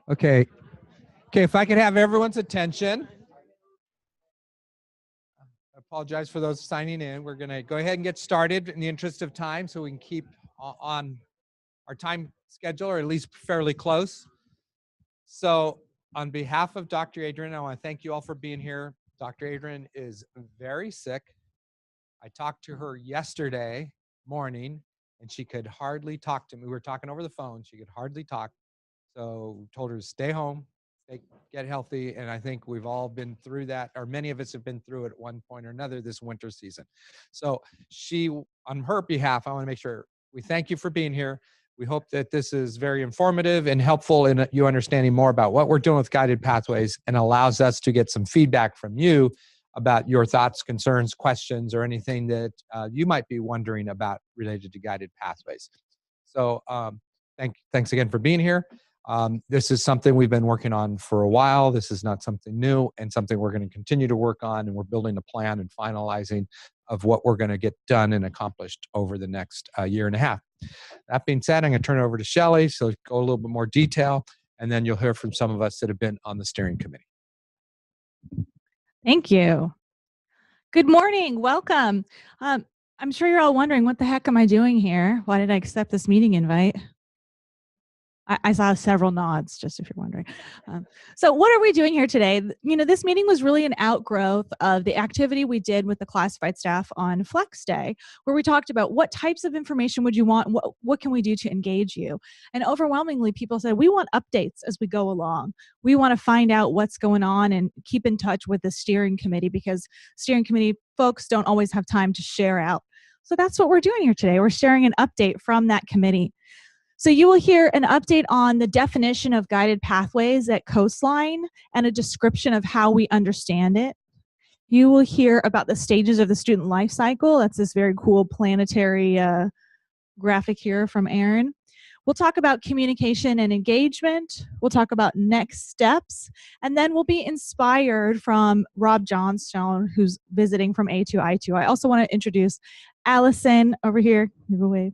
Okay. Okay, if I could have everyone's attention. I apologize for those signing in. We're going to go ahead and get started in the interest of time so we can keep on our time schedule, or at least fairly close. So on behalf of Dr. Adrian, I want to thank you all for being here. Dr. Adrian is very sick. I talked to her yesterday morning and she could hardly talk to me. We were talking over the phone. She could hardly talk. So we told her to stay home, get healthy. And I think we've all been through that, or many of us have been through it at one point or another this winter season. So on her behalf, I want to make sure we thank you for being here. We hope that this is very informative and helpful in you understanding more about what we're doing with Guided Pathways, and allows us to get some feedback from you about your thoughts, concerns, questions, or anything that you might be wondering about related to Guided Pathways. So thanks again for being here. This is something we've been working on for a while. This is not something new, and something we're going to continue to work on, and we're building a plan and finalizing of what we're going to get done and accomplished over the next year and a half. That being said, I'm going to turn it over to Shelly, so go a little bit more detail, and then you'll hear from some of us that have been on the steering committee. Thank you. Good morning. Welcome. I'm sure you're all wondering, what the heck am I doing here? Why did I accept this meeting invite? I saw several nods, just if you're wondering. So what are we doing here today? You know, this meeting was really an outgrowth of the activity we did with the classified staff on Flex Day, where we talked about what types of information would you want, what can we do to engage you? And overwhelmingly, people said, we want updates as we go along. We want to find out what's going on and keep in touch with the steering committee, because steering committee folks don't always have time to share out. So that's what we're doing here today. We're sharing an update from that committee. So you will hear an update on the definition of guided pathways at Coastline and a description of how we understand it. You will hear about the stages of the student life cycle. That's this very cool planetary graphic here from Aaron. We'll talk about communication and engagement. We'll talk about next steps. And then we'll be inspired from Rob Johnstone, who's visiting from A2I2. I also want to introduce Allison over here. Give a wave.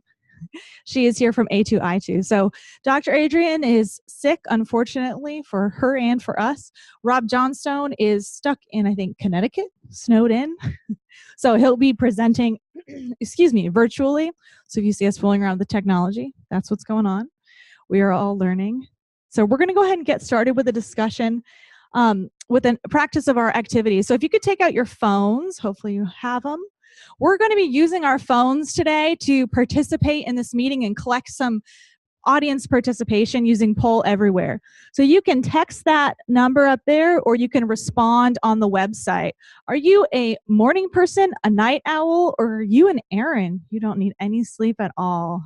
She is here from A2I2. So Dr. Adrian is sick, unfortunately, for her and for us. Rob Johnstone is stuck in, I think, Connecticut, snowed in. So he'll be presenting, excuse me, virtually. So if you see us fooling around with the technology, that's what's going on. We are all learning. So we're going to go ahead and get started with a discussion with a practice of our activities. So if you could take out your phones, hopefully you have them. We're going to be using our phones today to participate in this meeting and collect some audience participation using Poll Everywhere. So you can text that number up there, or you can respond on the website. Are you a morning person, a night owl, or are you an Aaron? You don't need any sleep at all.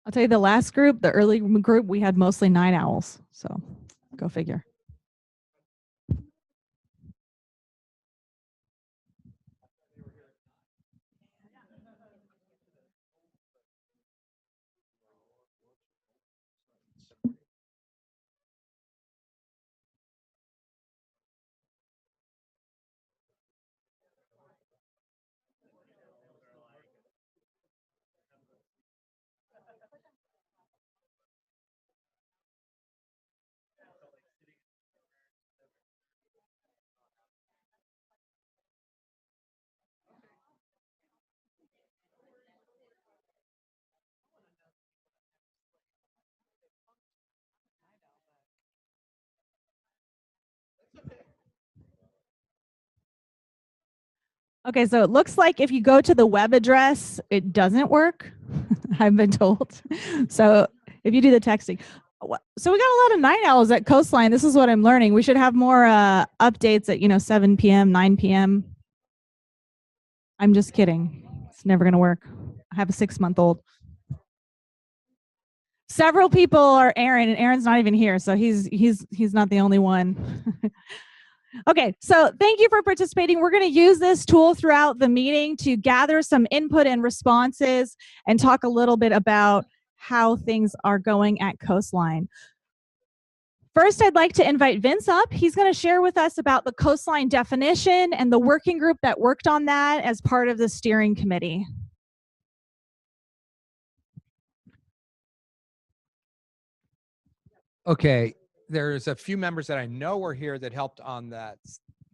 I'll tell you, the last group, the early group, we had mostly night owls. So go figure. Okay, so it looks like if you go to the web address, it doesn't work, I've been told. So if you do the texting. So we got a lot of night owls at Coastline. This is what I'm learning. We should have more updates at, 7 p.m., 9 p.m. I'm just kidding. It's never going to work. I have a 6-month-old. Several people are Aaron, and Aaron's not even here, so he's not the only one. Okay, so thank you for participating. We're going to use this tool throughout the meeting to gather some input and responses and talk a little bit about how things are going at Coastline. First, I'd like to invite Vince up. He's going to share with us about the Coastline definition and the working group that worked on that as part of the steering committee. Okay, there's a few members that I know were here that helped on that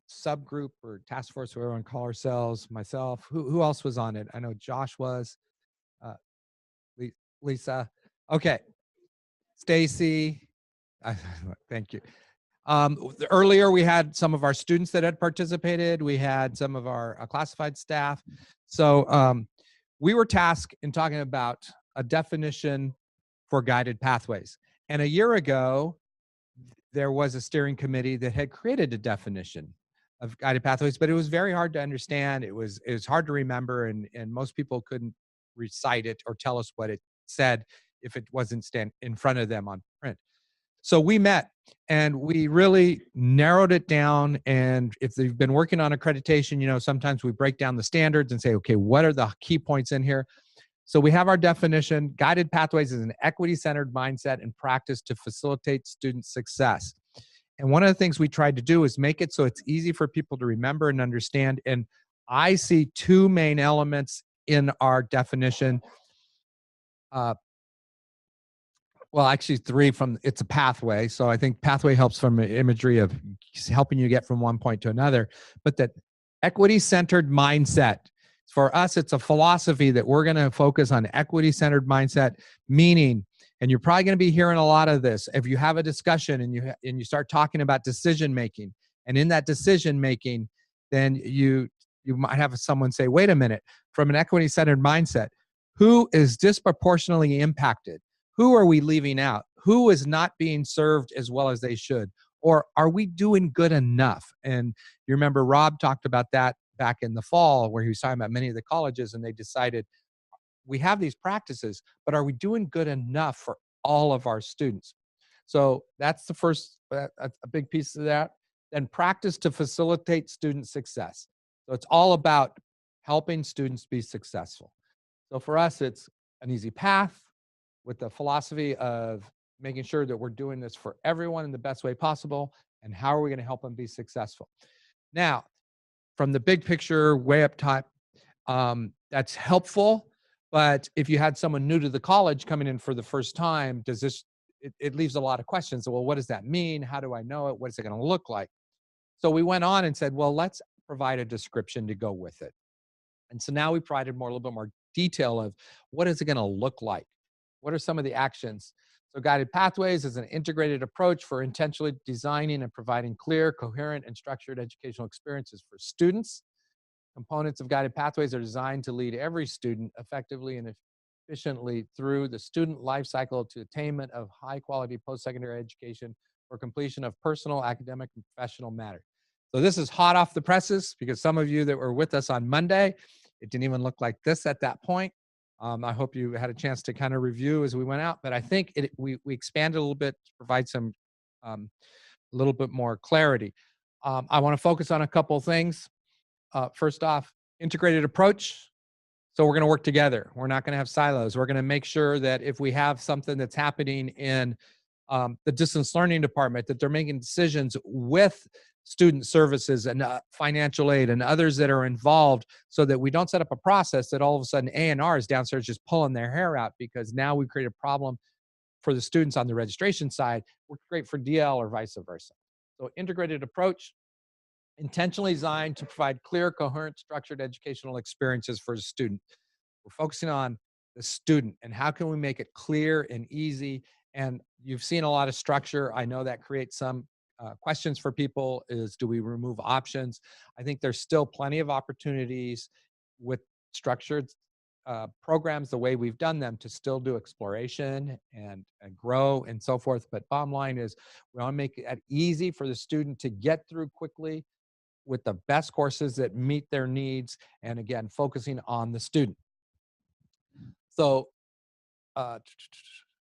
subgroup or task force, whatever we want to call ourselves, myself. Who else was on it? I know Josh was, uh, Lisa. Okay, Stacy. Thank you. Earlier, we had some of our students that had participated. We had some of our classified staff. So we were tasked in talking about a definition for guided pathways. And a year ago, there was a steering committee that had created a definition of guided pathways, but it was very hard to understand. It was hard to remember, and most people couldn't recite it or tell us what it said if it wasn't stand in front of them on print. So we met and we really narrowed it down. And if they've been working on accreditation, you know, sometimes we break down the standards and say, okay, what are the key points in here? So we have our definition. Guided pathways is an equity-centered mindset and practice to facilitate student success. And one of the things we tried to do is make it so it's easy for people to remember and understand. And I see two main elements in our definition. Well, actually three. It's a pathway. So I think pathway helps from an imagery of helping you get from one point to another. But that equity-centered mindset, for us, it's a philosophy that we're going to focus on equity-centered mindset, meaning, and you're probably going to be hearing a lot of this, if you have a discussion and you start talking about decision-making, and in that decision-making, then you might have someone say, wait a minute, from an equity-centered mindset, who is disproportionately impacted? Who are we leaving out? Who is not being served as well as they should? Or are we doing good enough? And you remember Rob talked about that back in the fall, where he was talking about many of the colleges, and they decided we have these practices, but are we doing good enough for all of our students? So that's the first, a big piece of that. Then practice to facilitate student success. So it's all about helping students be successful. So for us, it's an easy path with the philosophy of making sure that we're doing this for everyone in the best way possible, and how are we going to help them be successful? Now, from the big picture, way up top, that's helpful. But if you had someone new to the college coming in for the first time, it leaves a lot of questions. Well, what does that mean? How do I know it? What is it going to look like? So we went on and said, well, let's provide a description to go with it. And so now we provided a little bit more detail of what is it going to look like? What are some of the actions? So guided pathways is an integrated approach for intentionally designing and providing clear, coherent, and structured educational experiences for students. Components of guided pathways are designed to lead every student effectively and efficiently through the student life cycle to attainment of high-quality post-secondary education for completion of personal, academic, and professional matters. So this is hot off the presses, because some of you that were with us on Monday, it didn't even look like this at that point. I hope you had a chance to kind of review as we went out, but I think we expanded a little bit to provide some a little bit more clarity. I want to focus on a couple of things. First off, integrated approach. So we're going to work together. We're not going to have silos. We're going to make sure that if we have something that's happening in the distance learning department, that they're making decisions with student services and financial aid and others that are involved, so that we don't set up a process that all of a sudden A&R is downstairs just pulling their hair out, because now we create a problem for the students on the registration side. We're great for DL or vice versa. So integrated approach, intentionally designed to provide clear, coherent, structured educational experiences for the student. We're focusing on the student and how can we make it clear and easy. And you've seen a lot of structure. I know that creates some questions for people, is do we remove options? I think there's still plenty of opportunities with structured programs the way we've done them to still do exploration and grow and so forth. But bottom line is we want to make it easy for the student to get through quickly, with the best courses that meet their needs, and again, focusing on the student. So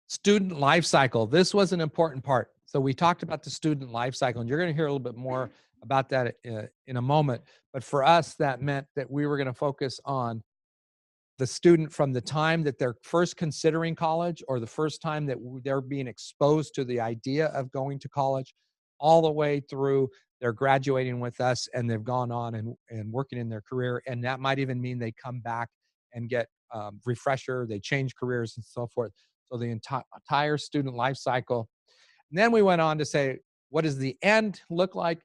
student life cycle, this was an important part. So we talked about the student life cycle, and you're going to hear a little bit more about that in a moment. But for us, that meant that we were going to focus on the student from the time that they're first considering college, or the first time that they're being exposed to the idea of going to college, all the way through they're graduating with us and they've gone on and working in their career. And that might even mean they come back and get refresher, they change careers and so forth. So the entire student life cycle. And then we went on to say, what does the end look like?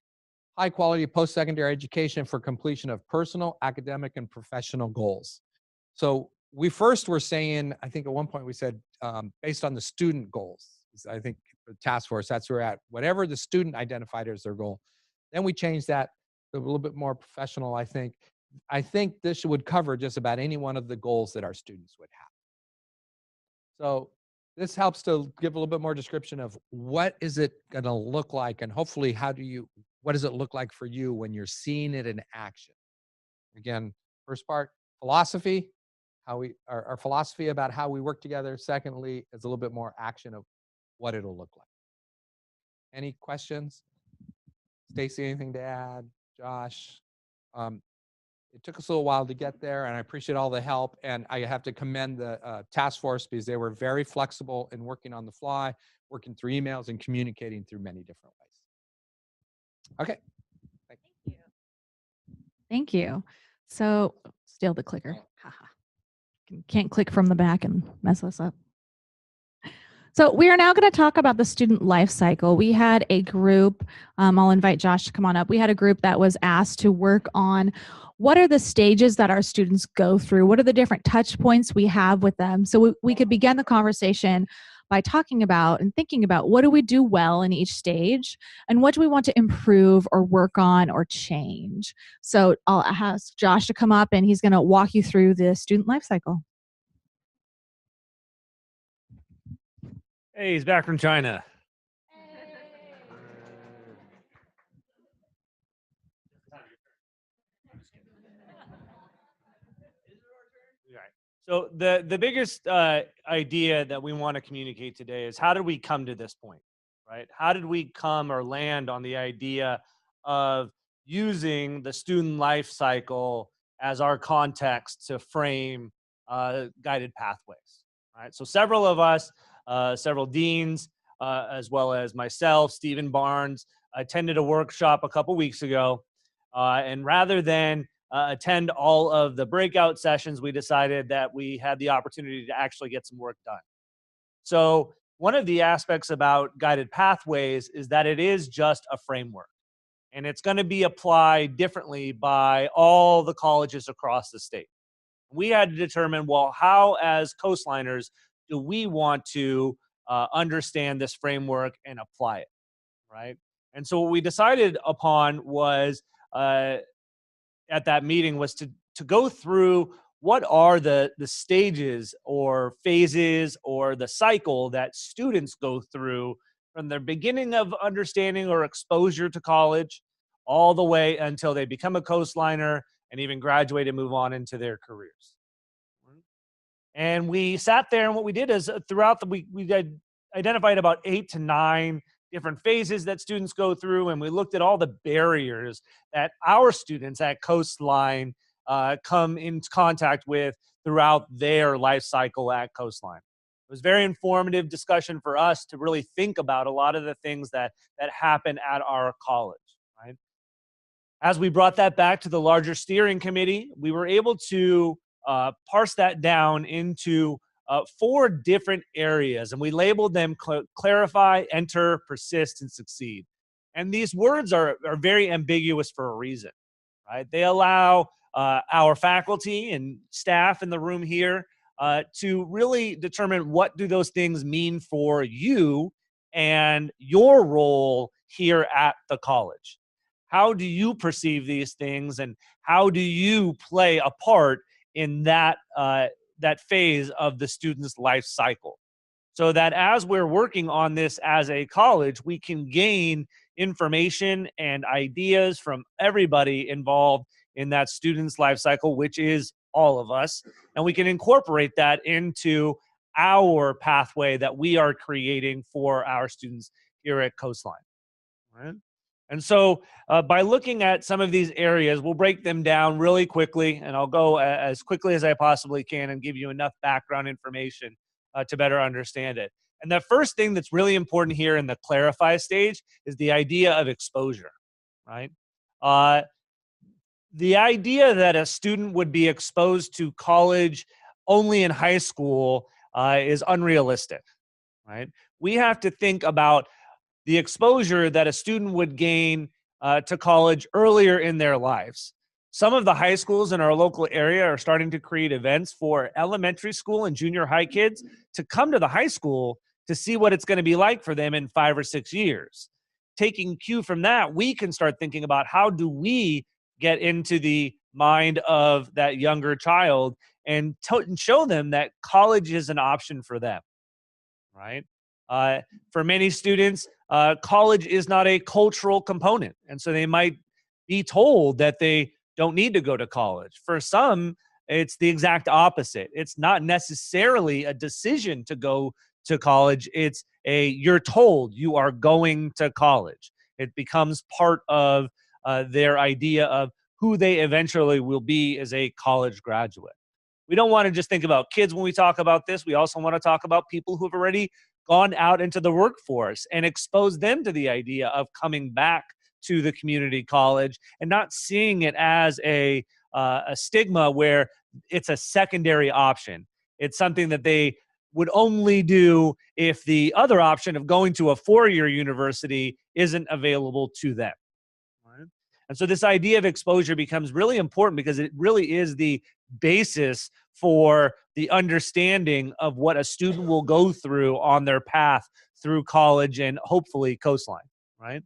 High quality post-secondary education for completion of personal, academic, and professional goals. So we first were saying, I think at one point we said, based on the student goals, I think the task force, that's where we're at, whatever the student identified as their goal. Then we changed that to a little bit more professional, I think. I think this would cover just about any one of the goals that our students would have. So this helps to give a little bit more description of what is it going to look like, and hopefully what does it look like for you when you're seeing it in action? Again, first part, philosophy, our philosophy about how we work together. Secondly, is a little bit more action of what it'll look like. Any questions? Stacy, anything to add? Josh? It took us a little while to get there, and I appreciate all the help. And I have to commend the task force, because they were very flexible in working on the fly, working through emails, and communicating through many different ways. Okay. Thank you. Thank you. So, steal the clicker. Haha. Can't click from the back and mess us up. So we are now going to talk about the student life cycle. We had a group, I'll invite Josh to come on up. We had a group that was asked to work on what are the stages that our students go through? What are the different touch points we have with them? So we could begin the conversation by talking about and thinking about what do we do well in each stage, and what do we want to improve or work on or change. So I'll ask Josh to come up, and he's going to walk you through the student life cycle. Hey, he's back from China. So the biggest idea that we want to communicate today is, how did we come to this point, right? How did we come or land on the idea of using the student life cycle as our context to frame guided pathways, right? So several of us, several deans, as well as myself, Stephen Barnes, attended a workshop a couple weeks ago, and rather than attend all of the breakout sessions, we decided that we had the opportunity to actually get some work done. So one of the aspects about guided pathways is that it is just a framework, and it's going to be applied differently by all the colleges across the state. We had to determine, well, how as coastliners do we want to understand this framework and apply it, right? And so what we decided upon was at that meeting was to go through what are the stages or phases or the cycle that students go through from their beginning of understanding or exposure to college all the way until they become a coastliner and even graduate and move on into their careers. And we sat there, and what we did is throughout the week, we identified about 8 to 9 different phases that students go through, and we looked at all the barriers that our students at Coastline come into contact with throughout their life cycle at Coastline. It was very informative discussion for us to really think about a lot of the things that happen at our college, right? As we brought that back to the larger steering committee, we were able to parse that down into 4 different areas, and we labeled them clarify, enter, persist, and succeed. And these words are very ambiguous for a reason, right? They allow our faculty and staff in the room here to really determine what do those things mean for you and your role here at the college. How do you perceive these things, and how do you play a part in that that phase of the student's life cycle, so that as we're working on this as a college, we can gain information and ideas from everybody involved in that student's life cycle, which is all of us. And we can incorporate that into our pathway that we are creating for our students here at Coastline. Right? And so by looking at some of these areas, we'll break them down really quickly, and I'll go as quickly as I possibly can and give you enough background information to better understand it. And the first thing that's really important here in the clarify stage is the idea of exposure, right? The idea that a student would be exposed to college only in high school is unrealistic, right? We have to think about the exposure that a student would gain to college earlier in their lives. Some of the high schools in our local area are starting to create events for elementary school and junior high kids to come to the high school to see what it's going to be like for them in 5 or 6 years. Taking cue from that, we can start thinking about how do we get into the mind of that younger child and show them that college is an option for them, right? For many students, college is not a cultural component. And so they might be told that they don't need to go to college. For some, it's the exact opposite. It's not necessarily a decision to go to college. It's you're told you are going to college. It becomes part of their idea of who they eventually will be as a college graduate. We don't want to just think about kids when we talk about this. We also want to talk about people who have already gone out into the workforce and expose them to the idea of coming back to the community college and not seeing it as a stigma where it's a secondary option. It's something that they would only do if the other option of going to a 4-year university isn't available to them. Right? And so this idea of exposure becomes really important because it really is the basis for the understanding of what a student will go through on their path through college and hopefully Coastline, right?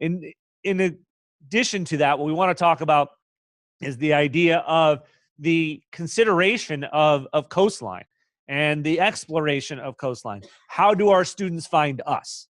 In addition to that, what we want to talk about is the idea of the consideration of Coastline and the exploration of Coastline. How do our students find us,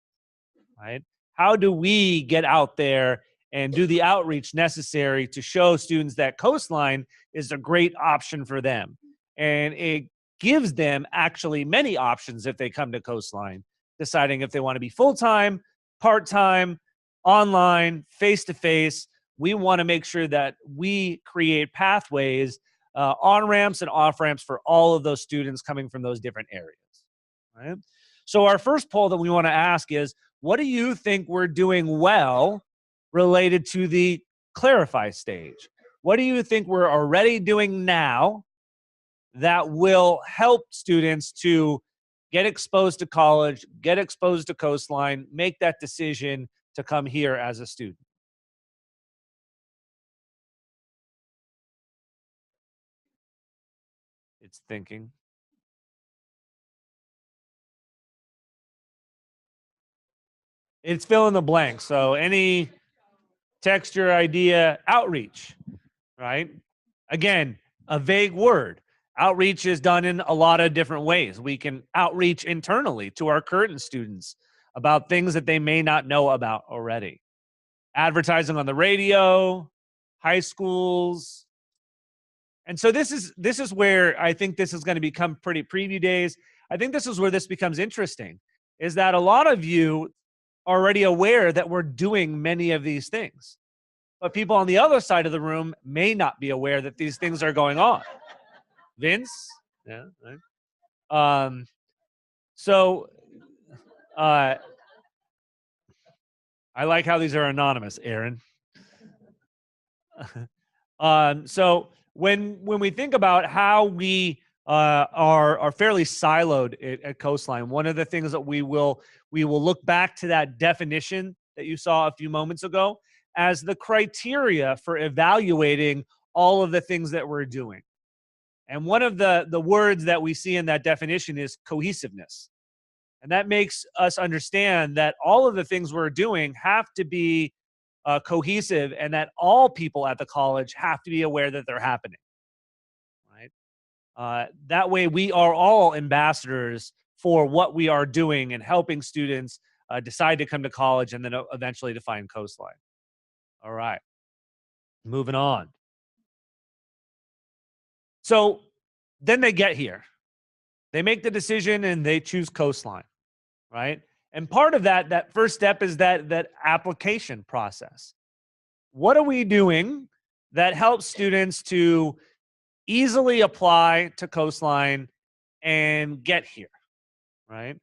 right? How do we get out there and do the outreach necessary to show students that Coastline is a great option for them? And it gives them actually many options if they come to Coastline, deciding if they want to be full-time, part-time, online, face-to-face. We want to make sure that we create pathways, on-ramps and off-ramps for all of those students coming from those different areas. Right? So our first poll that we want to ask is, what do you think we're doing well related to the clarify stage? What do you think we're already doing now that will help students to get exposed to college, get exposed to Coastline, make that decision to come here as a student? It's thinking. It's fill in the blank. So any texture, idea, outreach, right? Again, a vague word. Outreach is done in a lot of different ways. We can outreach internally to our current students about things that they may not know about already. Advertising on the radio, high schools. And so this is where I think this is going to become pretty preview days. I think this is where this becomes interesting, is that a lot of you are already aware that we're doing many of these things. But people on the other side of the room may not be aware that these things are going on. Vince? Yeah. Right. I like how these are anonymous, Aaron. So when we think about how we are fairly siloed at Coastline, one of the things that we will look back to that definition that you saw a few moments ago as the criteria for evaluating all of the things that we're doing. And one of the words that we see in that definition is cohesiveness. And that makes us understand that all of the things we're doing have to be cohesive and that all people at the college have to be aware that they're happening. Right? That way we are all ambassadors for what we are doing and helping students decide to come to college and then eventually to find Coastline. All right, moving on. So then they get here. They make the decision and they choose Coastline, right? And part of that first step is that application process. What are we doing that helps students to easily apply to Coastline and get here, right?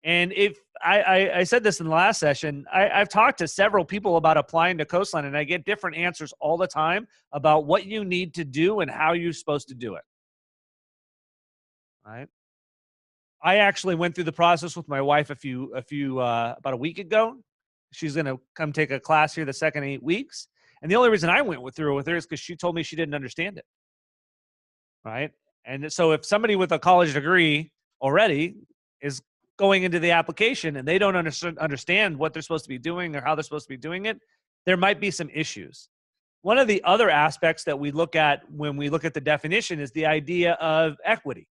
And if I said this in the last session, I've talked to several people about applying to Coastline, and I get different answers all the time about what you need to do and how you're supposed to do it, right? I actually went through the process with my wife about a week ago. She's going to come take a class here the second 8 weeks. And the only reason I went through with her is because she told me she didn't understand it, right? And so if somebody with a college degree already is going into the application and they don't understand what they're supposed to be doing or how they're supposed to be doing it, there might be some issues. One of the other aspects that we look at when we look at the definition is the idea of equity.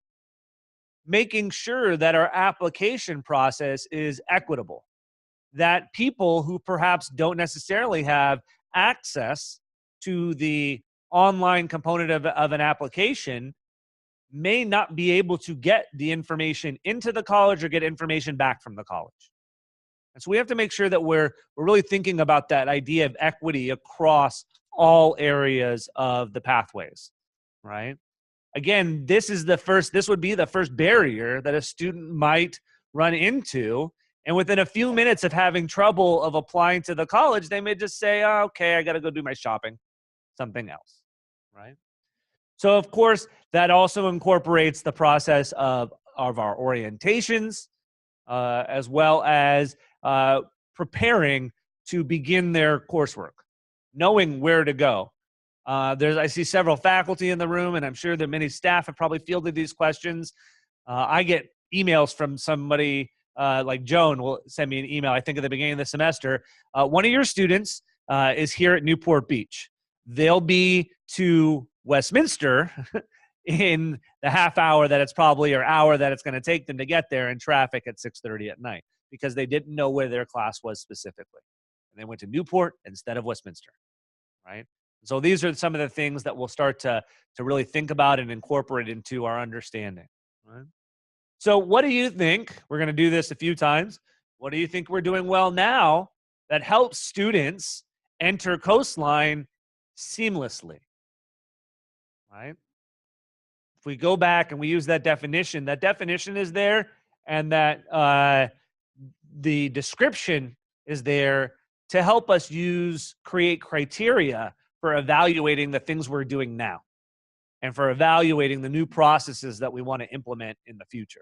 Making sure that our application process is equitable, that people who perhaps don't necessarily have access to the online component of an application may not be able to get the information into the college or get information back from the college. And so we have to make sure that we're really thinking about that idea of equity across all areas of the pathways, right? Again, this would be the first barrier that a student might run into. And within a few minutes of having trouble of applying to the college, they may just say, oh, okay, I got to go do my shopping, something else, right? So, of course, that also incorporates the process of our orientations, as well as preparing to begin their coursework, knowing where to go. I see several faculty in the room, and I'm sure that many staff have probably fielded these questions. I get emails from somebody like Joan will send me an email, I think at the beginning of the semester. One of your students is here at Newport Beach. They'll be to Westminster in the half hour that it's probably, or hour that it's going to take them to get there in traffic at 6:30 at night because they didn't know where their class was specifically. And they went to Newport instead of Westminster, right? So these are some of the things that we'll start to really think about and incorporate into our understanding, right? So what do you think? We're going to do this a few times. What do you think we're doing well now that helps students enter Coastline seamlessly, right? If we go back and we use that definition is there, and that the description is there to help us create criteria for evaluating the things we're doing now and for evaluating the new processes that we want to implement in the future.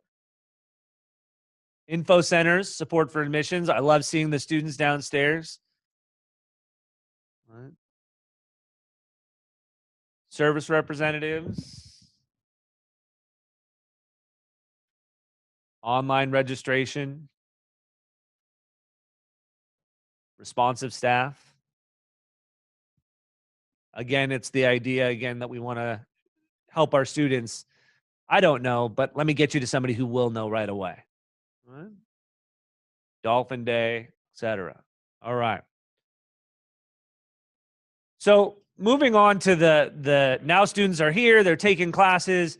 Info centers, support for admissions. I love seeing the students downstairs. Right. Service representatives. Online registration. Responsive staff. Again, it's the idea, that we want to help our students. I don't know, but let me get you to somebody who will know right away. Right? Dolphin Day, etc. All right. So moving on to the now students are here, they're taking classes.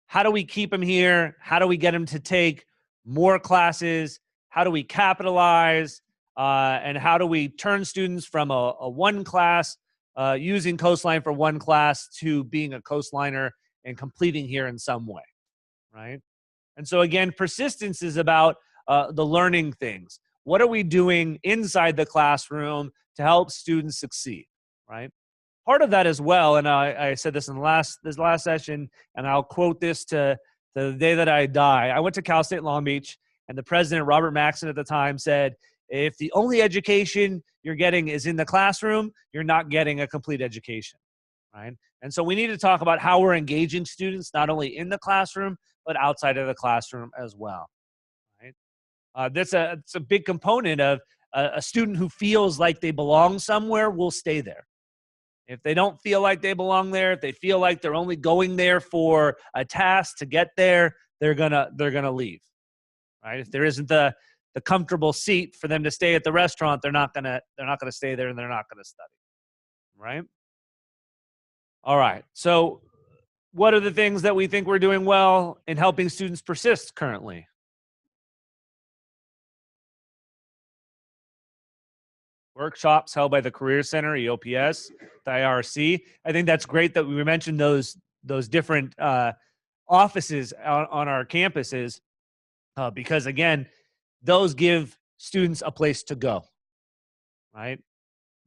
How do we keep them here? How do we get them to take more classes? How do we capitalize? And how do we turn students from a one class using Coastline for one class to being a Coastliner and completing here in some way, right? And so again, persistence is about the learning things. What are we doing inside the classroom to help students succeed, right? Part of that as well, and I said this in this last session, and I'll quote this to the day that I die. I went to Cal State Long Beach, and the president, Robert Maxson at the time, said, if the only education you're getting is in the classroom, you're not getting a complete education, right? And so we need to talk about how we're engaging students, not only in the classroom, but outside of the classroom as well, right? It's a big component of a student who feels like they belong somewhere will stay there. If they don't feel like they belong there, if they feel like they're only going there for a task to get there, they're gonna leave, right? If there isn't the the comfortable seat for them to stay at the restaurant, they're not gonna stay there and they're not gonna study, right? All right. So what are the things that we think we're doing well in helping students persist currently? Workshops held by the Career Center, EOPS, the IRC. I think that's great that we mentioned those different offices on our campuses because, again, those give students a place to go, right?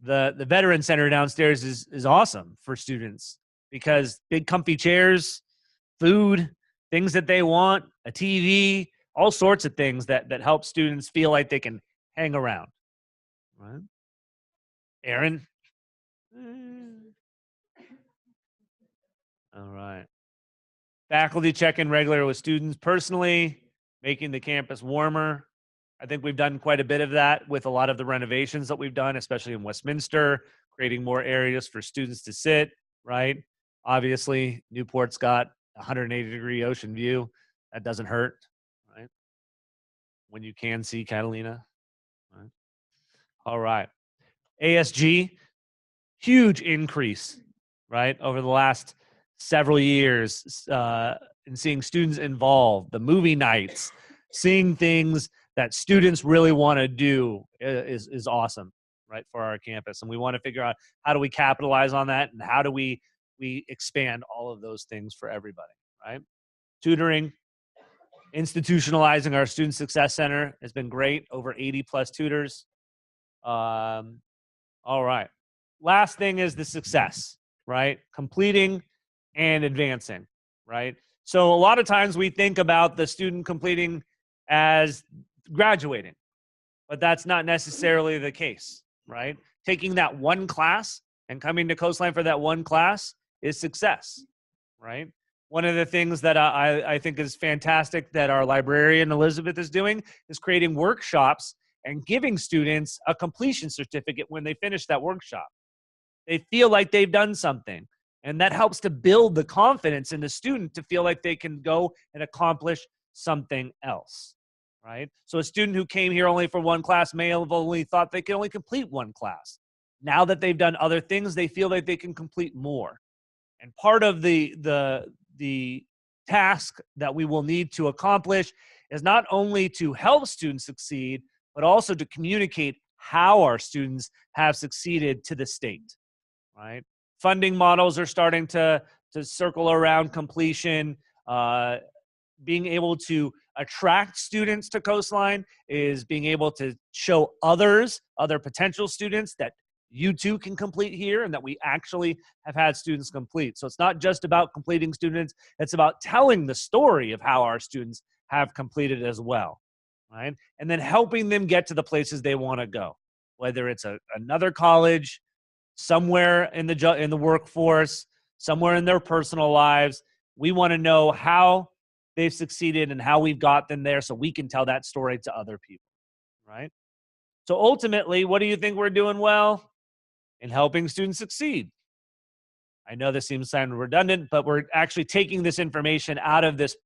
The Veteran Center downstairs is awesome for students because big comfy chairs, food, things that they want, a TV, all sorts of things that help students feel like they can hang around, right? Aaron? All right. Faculty check-in regular with students personally, making the campus warmer. I think we've done quite a bit of that with a lot of the renovations that we've done, especially in Westminster, creating more areas for students to sit, right? Obviously, Newport's got a 180-degree ocean view. That doesn't hurt, right? When you can see Catalina, right? All right. ASG, huge increase, right, over the last several years in seeing students involved, the movie nights, seeing things that students really want to do is awesome, right, for our campus. And we want to figure out how do we capitalize on that and how do we expand all of those things for everybody, right? Tutoring, institutionalizing our Student Success Center has been great, over 80 plus tutors. All right. Last thing is the success, right? Completing and advancing, right? So a lot of times we think about the student completing as graduating, but that's not necessarily the case, right? Taking that one class and coming to Coastline for that one class is success, right? One of the things that I think is fantastic that our librarian Elizabeth is doing is creating workshops and giving students a completion certificate when they finish that workshop. They feel like they've done something, and that helps to build the confidence in the student to feel like they can go and accomplish something else, right? So a student who came here only for one class may have only thought they could only complete one class. Now that they've done other things, they feel like they can complete more. And part of the task that we will need to accomplish is not only to help students succeed, but also to communicate how our students have succeeded to the state, right? Funding models are starting to circle around completion. Being able to attract students to Coastline is being able to show other potential students that you too can complete here and that we actually have had students complete. So it's not just about completing students, it's about telling the story of how our students have completed as well, right? And then helping them get to the places they want to go, whether it's another college, somewhere in the workforce, somewhere in their personal lives. We want to know how they've succeeded and how we've got them there so we can tell that story to other people, right? So ultimately, what do you think we're doing well? In helping students succeed. I know this seems kind of redundant, but we're actually taking this information out of this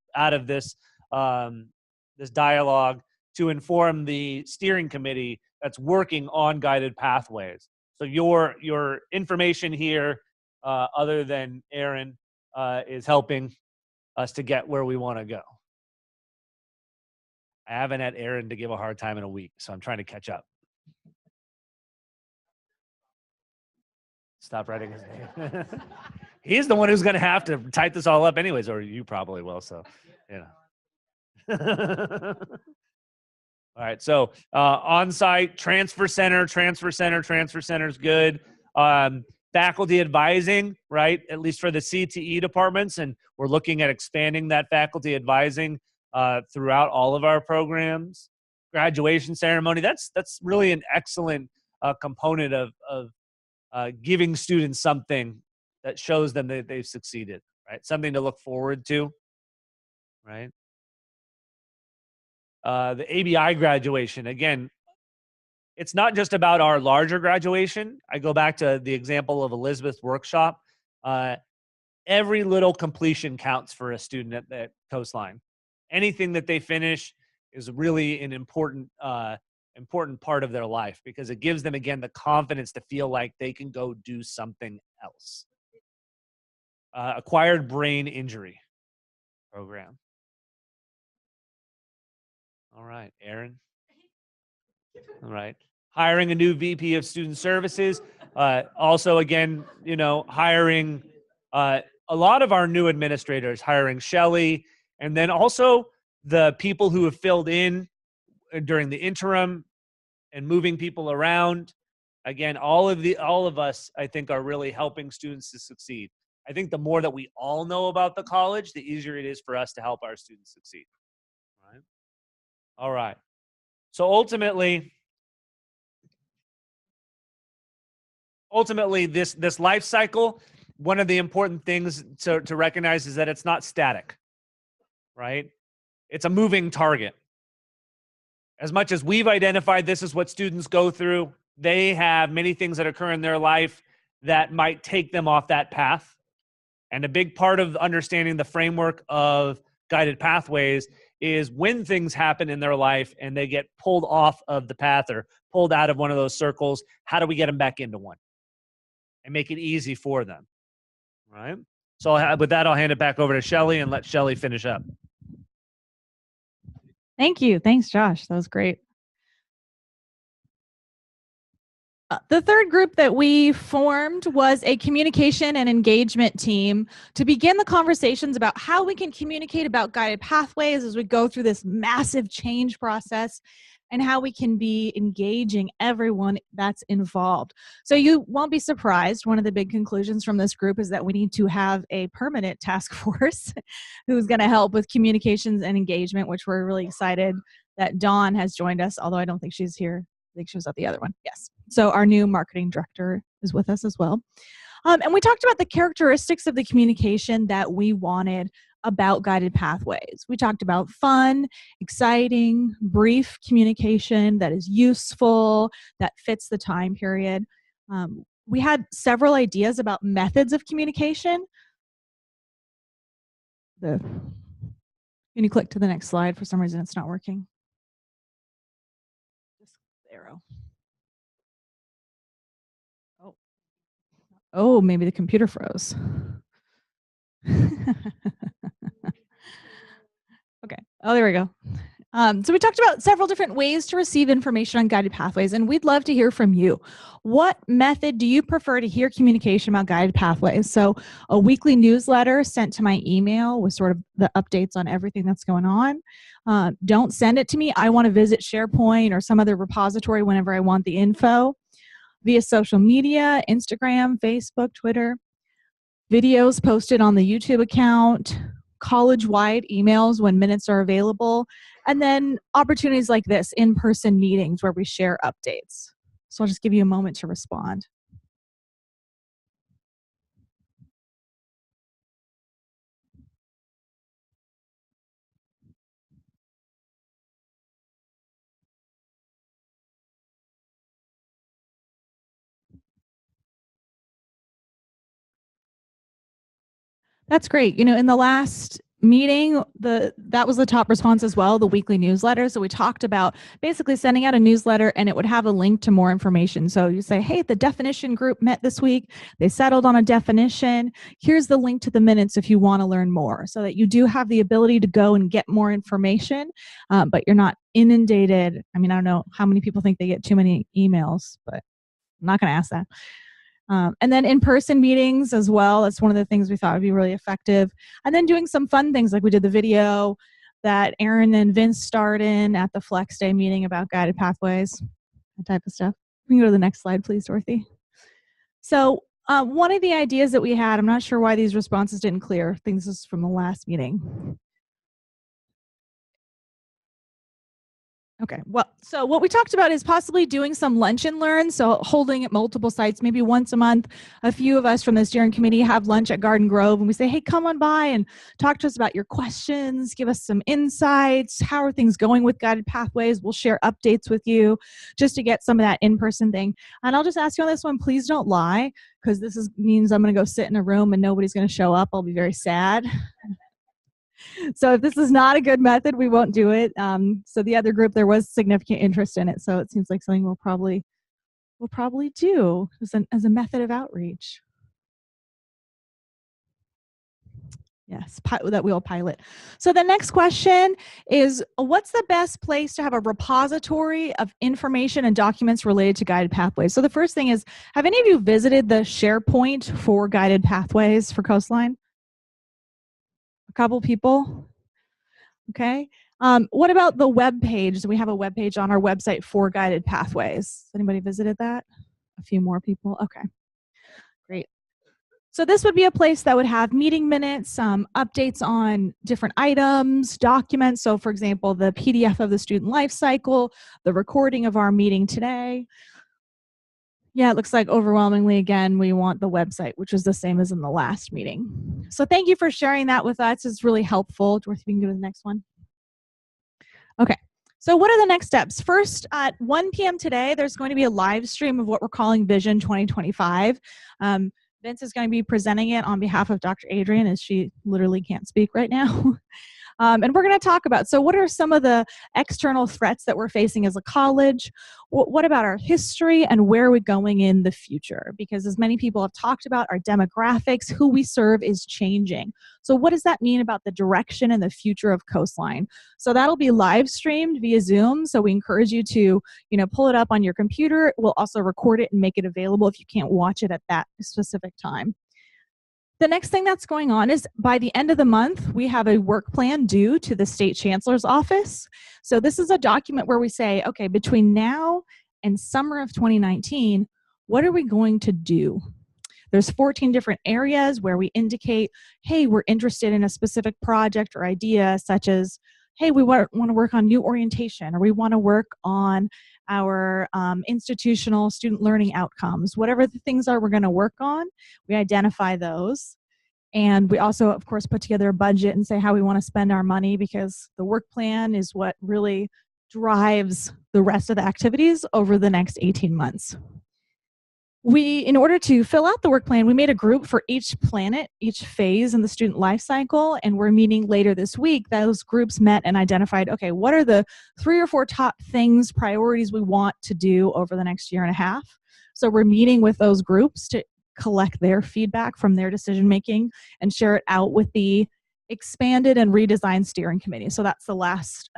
dialogue to inform the steering committee that's working on guided pathways. So your information here, other than Aaron, is helping us to get where we want to go. I haven't had Aaron to give a hard time in a week, so I'm trying to catch up. Stop writing his name. He's the one who's going to have to type this all up anyways, or you probably will, so, you know. All right, so on-site, transfer center is good. Faculty advising, right, at least for the CTE departments, and we're looking at expanding that faculty advising throughout all of our programs. Graduation ceremony, that's really an excellent component of giving students something that shows them that they've succeeded, right? Something to look forward to, right? The ABI graduation, again, it's not just about our larger graduation. I go back to the example of Elizabeth's workshop. Every little completion counts for a student at Coastline. Anything that they finish is really an important part of their life, because it gives them, again, the confidence to feel like they can go do something else. Acquired brain injury program. All right, Aaron. All right. Hiring a new VP of Student Services. Also, again, hiring a lot of our new administrators, hiring Shelly, and then also the people who have filled in during the interim and moving people around. Again, all of us, I think, are really helping students to succeed. I think the more that we all know about the college, the easier it is for us to help our students succeed. All right. So ultimately, this life cycle, one of the important things to recognize is that it's not static, right? It's a moving target. As much as we've identified this is what students go through, they have many things that occur in their life that might take them off that path. And a big part of understanding the framework of guided pathways is when things happen in their life and they get pulled off of the path or pulled out of one of those circles, how do we get them back into one and make it easy for them, right? So with that, I'll hand it back over to Shelly and let Shelly finish up. Thank you. Thanks, Josh. That was great. The third group that we formed was a communication and engagement team to begin the conversations about how we can communicate about guided pathways as we go through this massive change process, and how we can be engaging everyone that's involved. So you won't be surprised. One of the big conclusions from this group is that we need to have a permanent task force who's going to help with communications and engagement, which we're really excited that Dawn has joined us, although I don't think she's here. I think she was at the other one. Yes. So our new marketing director is with us as well. And we talked about the characteristics of the communication that we wanted about guided pathways. We talked about fun, exciting, brief communication that is useful, that fits the time period. We had several ideas about methods of communication. Can you click to the next slide? For some reason, it's not working. Just the arrow. Oh, maybe the computer froze. Okay. Oh, there we go. So we talked about several different ways to receive information on guided pathways, and we'd love to hear from you. What method do you prefer to hear communication about guided pathways? So a weekly newsletter sent to my email with sort of the updates on everything that's going on. Don't send it to me. I want to visit SharePoint or some other repository whenever I want the info. Via social media, Instagram, Facebook, Twitter, videos posted on the YouTube account, college-wide emails when minutes are available, and then opportunities like this, in-person meetings where we share updates. So I'll just give you a moment to respond. That's great. In the last meeting, that was the top response as well, the weekly newsletter. So we talked about basically sending out a newsletter, and it would have a link to more information. So you say, hey, the definition group met this week. They settled on a definition. Here's the link to the minutes if you want to learn more, so that you do have the ability to go and get more information, but you're not inundated. I mean, I don't know how many people think they get too many emails, but I'm not going to ask that. And then in-person meetings as well. That's one of the things we thought would be really effective. And then doing some fun things like we did the video that Aaron and Vince starred in at the Flex Day meeting about guided pathways, that type of stuff. We can go to the next slide, please, Dorothy. So one of the ideas that we had, I'm not sure why these responses didn't clear. I think this is from the last meeting. Okay, well, so what we talked about is possibly doing some lunch and learn, so holding at multiple sites, maybe once a month. A few of us from the steering committee have lunch at Garden Grove, and we say, hey, come on by and talk to us about your questions, give us some insights, how are things going with guided pathways. We'll share updates with you just to get some of that in-person thing. And I'll just ask you on this one, please don't lie, because this means I'm going to go sit in a room and nobody's going to show up. I'll be very sad. So if this is not a good method, we won't do it. So the other group, there was significant interest in it. So it seems like something we'll probably do as a method of outreach. Yes, that we'll pilot. So the next question is, what's the best place to have a repository of information and documents related to guided pathways? So the first thing is, have any of you visited the SharePoint for guided pathways for Coastline? A couple people? Okay. What about the web page? We have a web page on our website for guided pathways. Anybody visited that? A few more people? Okay, great. So this would be a place that would have meeting minutes, updates on different items, documents. So for example, the PDF of the student life cycle, the recording of our meeting today. Yeah, it looks like overwhelmingly, again, we want the website, which is the same as in the last meeting. So thank you for sharing that with us. It's really helpful. Dorothy, we can go to the next one. Okay. So what are the next steps? First, at 1 p.m. today, there's going to be a live stream of what we're calling Vision 2025. Vince is going to be presenting it on behalf of Dr. Adrian, as she literally can't speak right now. And we're going to talk about, so what are some of the external threats that we're facing as a college? What about our history, and where are we going in the future? Because as many people have talked about, our demographics, who we serve is changing. So what does that mean about the direction and the future of Coastline? So that'll be live streamed via Zoom. So we encourage you to, pull it up on your computer. We'll also record it and make it available if you can't watch it at that specific time. The next thing that's going on is by the end of the month, we have a work plan due to the State Chancellor's Office. So this is a document where we say, okay, between now and summer of 2019, what are we going to do? There's 14 different areas where we indicate, hey, we're interested in a specific project or idea, such as, hey, we want to work on new orientation, or we want to work on our institutional student learning outcomes. Whatever the things are we're going to work on, we identify those. And we also, of course, put together a budget and say how we want to spend our money, because the work plan is what really drives the rest of the activities over the next 18 months. In order to fill out the work plan, we made a group for each planet, each phase in the student life cycle, and we're meeting later this week. Those groups met and identified, okay, what are the 3 or 4 top things, priorities we want to do over the next year and a half? So we're meeting with those groups to collect their feedback from their decision making and share it out with the expanded and redesigned steering committee. So that's the last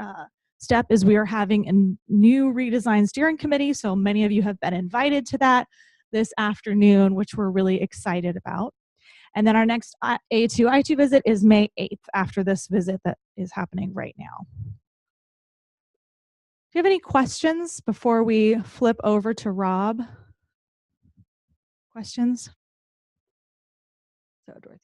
step, is we are having a new redesigned steering committee. So many of you have been invited to that this afternoon, which we're really excited about. And then our next A2I2 visit is May 8th, after this visit that is happening right now. Do you have any questions before we flip over to Rob? Questions? So, Dorothy.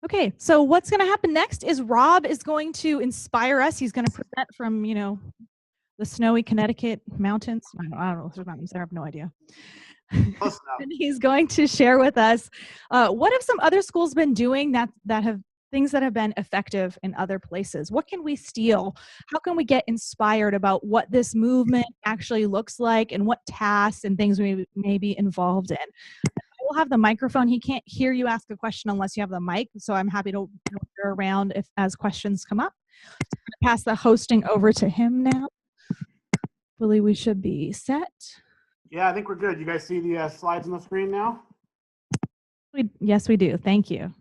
Okay, so what's going to happen next is Rob is going to inspire us. He's going to present from, the snowy Connecticut mountains. I don't know if there's mountains there. I have no idea. And he's going to share with us what have some other schools been doing that have things that have been effective in other places. What can we steal? How can we get inspired about what this movement actually looks like, and what tasks and things we may be involved in? We'll have the microphone. He can't hear you ask a question unless you have the mic, so I'm happy to wander around as questions come up. I'm going to pass the hosting over to him now. Hopefully we should be set. Yeah, I think we're good. You guys see the slides on the screen now? Yes, we do. Thank you.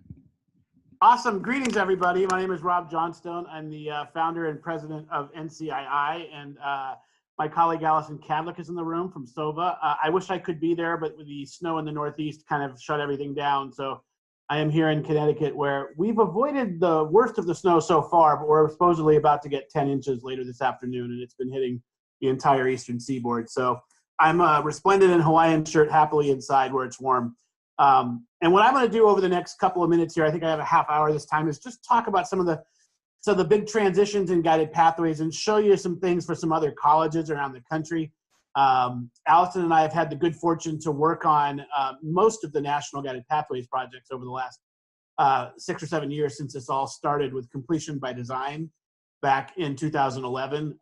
Awesome. Greetings, everybody. My name is Rob Johnstone. I'm the founder and president of NCII, and my colleague Allison Cadlick is in the room from SOVA. I wish I could be there, but with the snow in the Northeast kind of shut everything down. So I am here in Connecticut, where we've avoided the worst of the snow so far, but we're supposedly about to get 10 inches later this afternoon, and it's been hitting the entire eastern seaboard. So I'm resplendent in Hawaiian shirt, happily inside where it's warm. And what I'm going to do over the next couple of minutes here, I think I have a half hour this time, is just talk about some of the big transitions in guided pathways and show you some things for some other colleges around the country. Allison and I have had the good fortune to work on most of the national guided pathways projects over the last 6 or 7 years, since this all started with Completion by Design back in 2011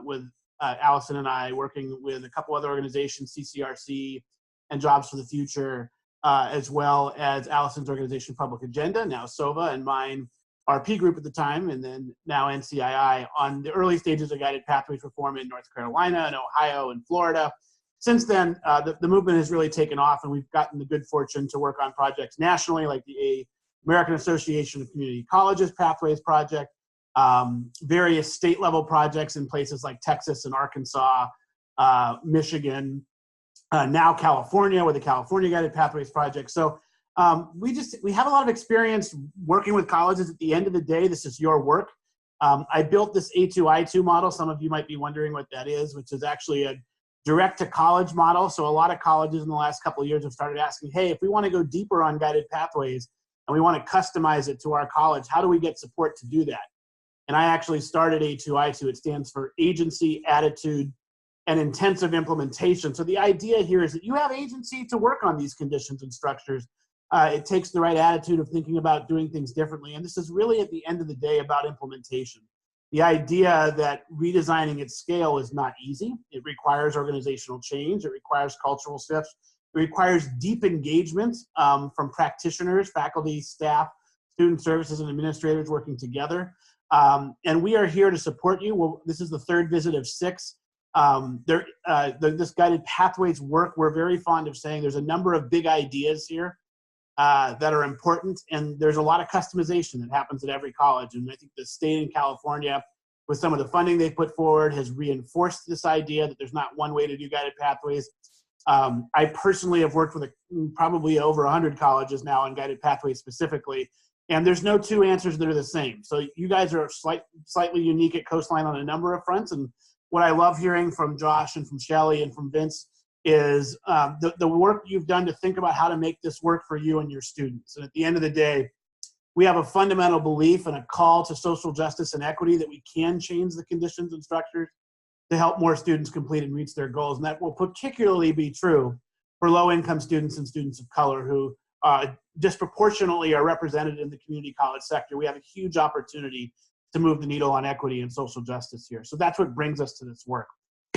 with Allison and I working with a couple other organizations, CCRC and Jobs for the Future, as well as Allison's organization, Public Agenda, now SOVA, and mine, RP group at the time, and then now NCII, on the early stages of guided pathways reform in North Carolina and Ohio and Florida. Since then, the movement has really taken off, and we've gotten the good fortune to work on projects nationally, like the American Association of Community Colleges Pathways Project, various state-level projects in places like Texas and Arkansas, Michigan, now California with the California Guided Pathways Project. So we have a lot of experience working with colleges. At the end of the day, this is your work. I built this A2I2 model. Some of you might be wondering what that is, which is actually a direct-to-college model. So a lot of colleges in the last couple of years have started asking, hey, if we want to go deeper on guided pathways and we want to customize it to our college, how do we get support to do that? And I actually started A2I2. It stands for Agency, Attitude, and Intensive Implementation. So the idea here is that you have agency to work on these conditions and structures. It takes the right attitude of thinking about doing things differently. And this is really, at the end of the day, about implementation. The idea that redesigning at scale is not easy. It requires organizational change. It requires cultural shifts. It requires deep engagement from practitioners, faculty, staff, student services, and administrators working together. And we are here to support you. Well, this is the third visit of 6. This guided pathways work, we're very fond of saying there's a number of big ideas here that are important, and there's a lot of customization that happens at every college. And I think the state in California, with some of the funding they put forward, has reinforced this idea that there's not one way to do guided pathways. I personally have worked with probably over 100 colleges now on guided pathways specifically, and there's no two answers that are the same. So you guys are slightly unique at Coastline on a number of fronts, and what I love hearing from Josh and from Shelly and from Vince is the work you've done to think about how to make this work for you and your students. And at the end of the day, we have a fundamental belief and a call to social justice and equity that we can change the conditions and structures to help more students complete and reach their goals. And that will particularly be true for low-income students and students of color who disproportionately are represented in the community college sector. We have a huge opportunity to move the needle on equity and social justice here. So that's what brings us to this work.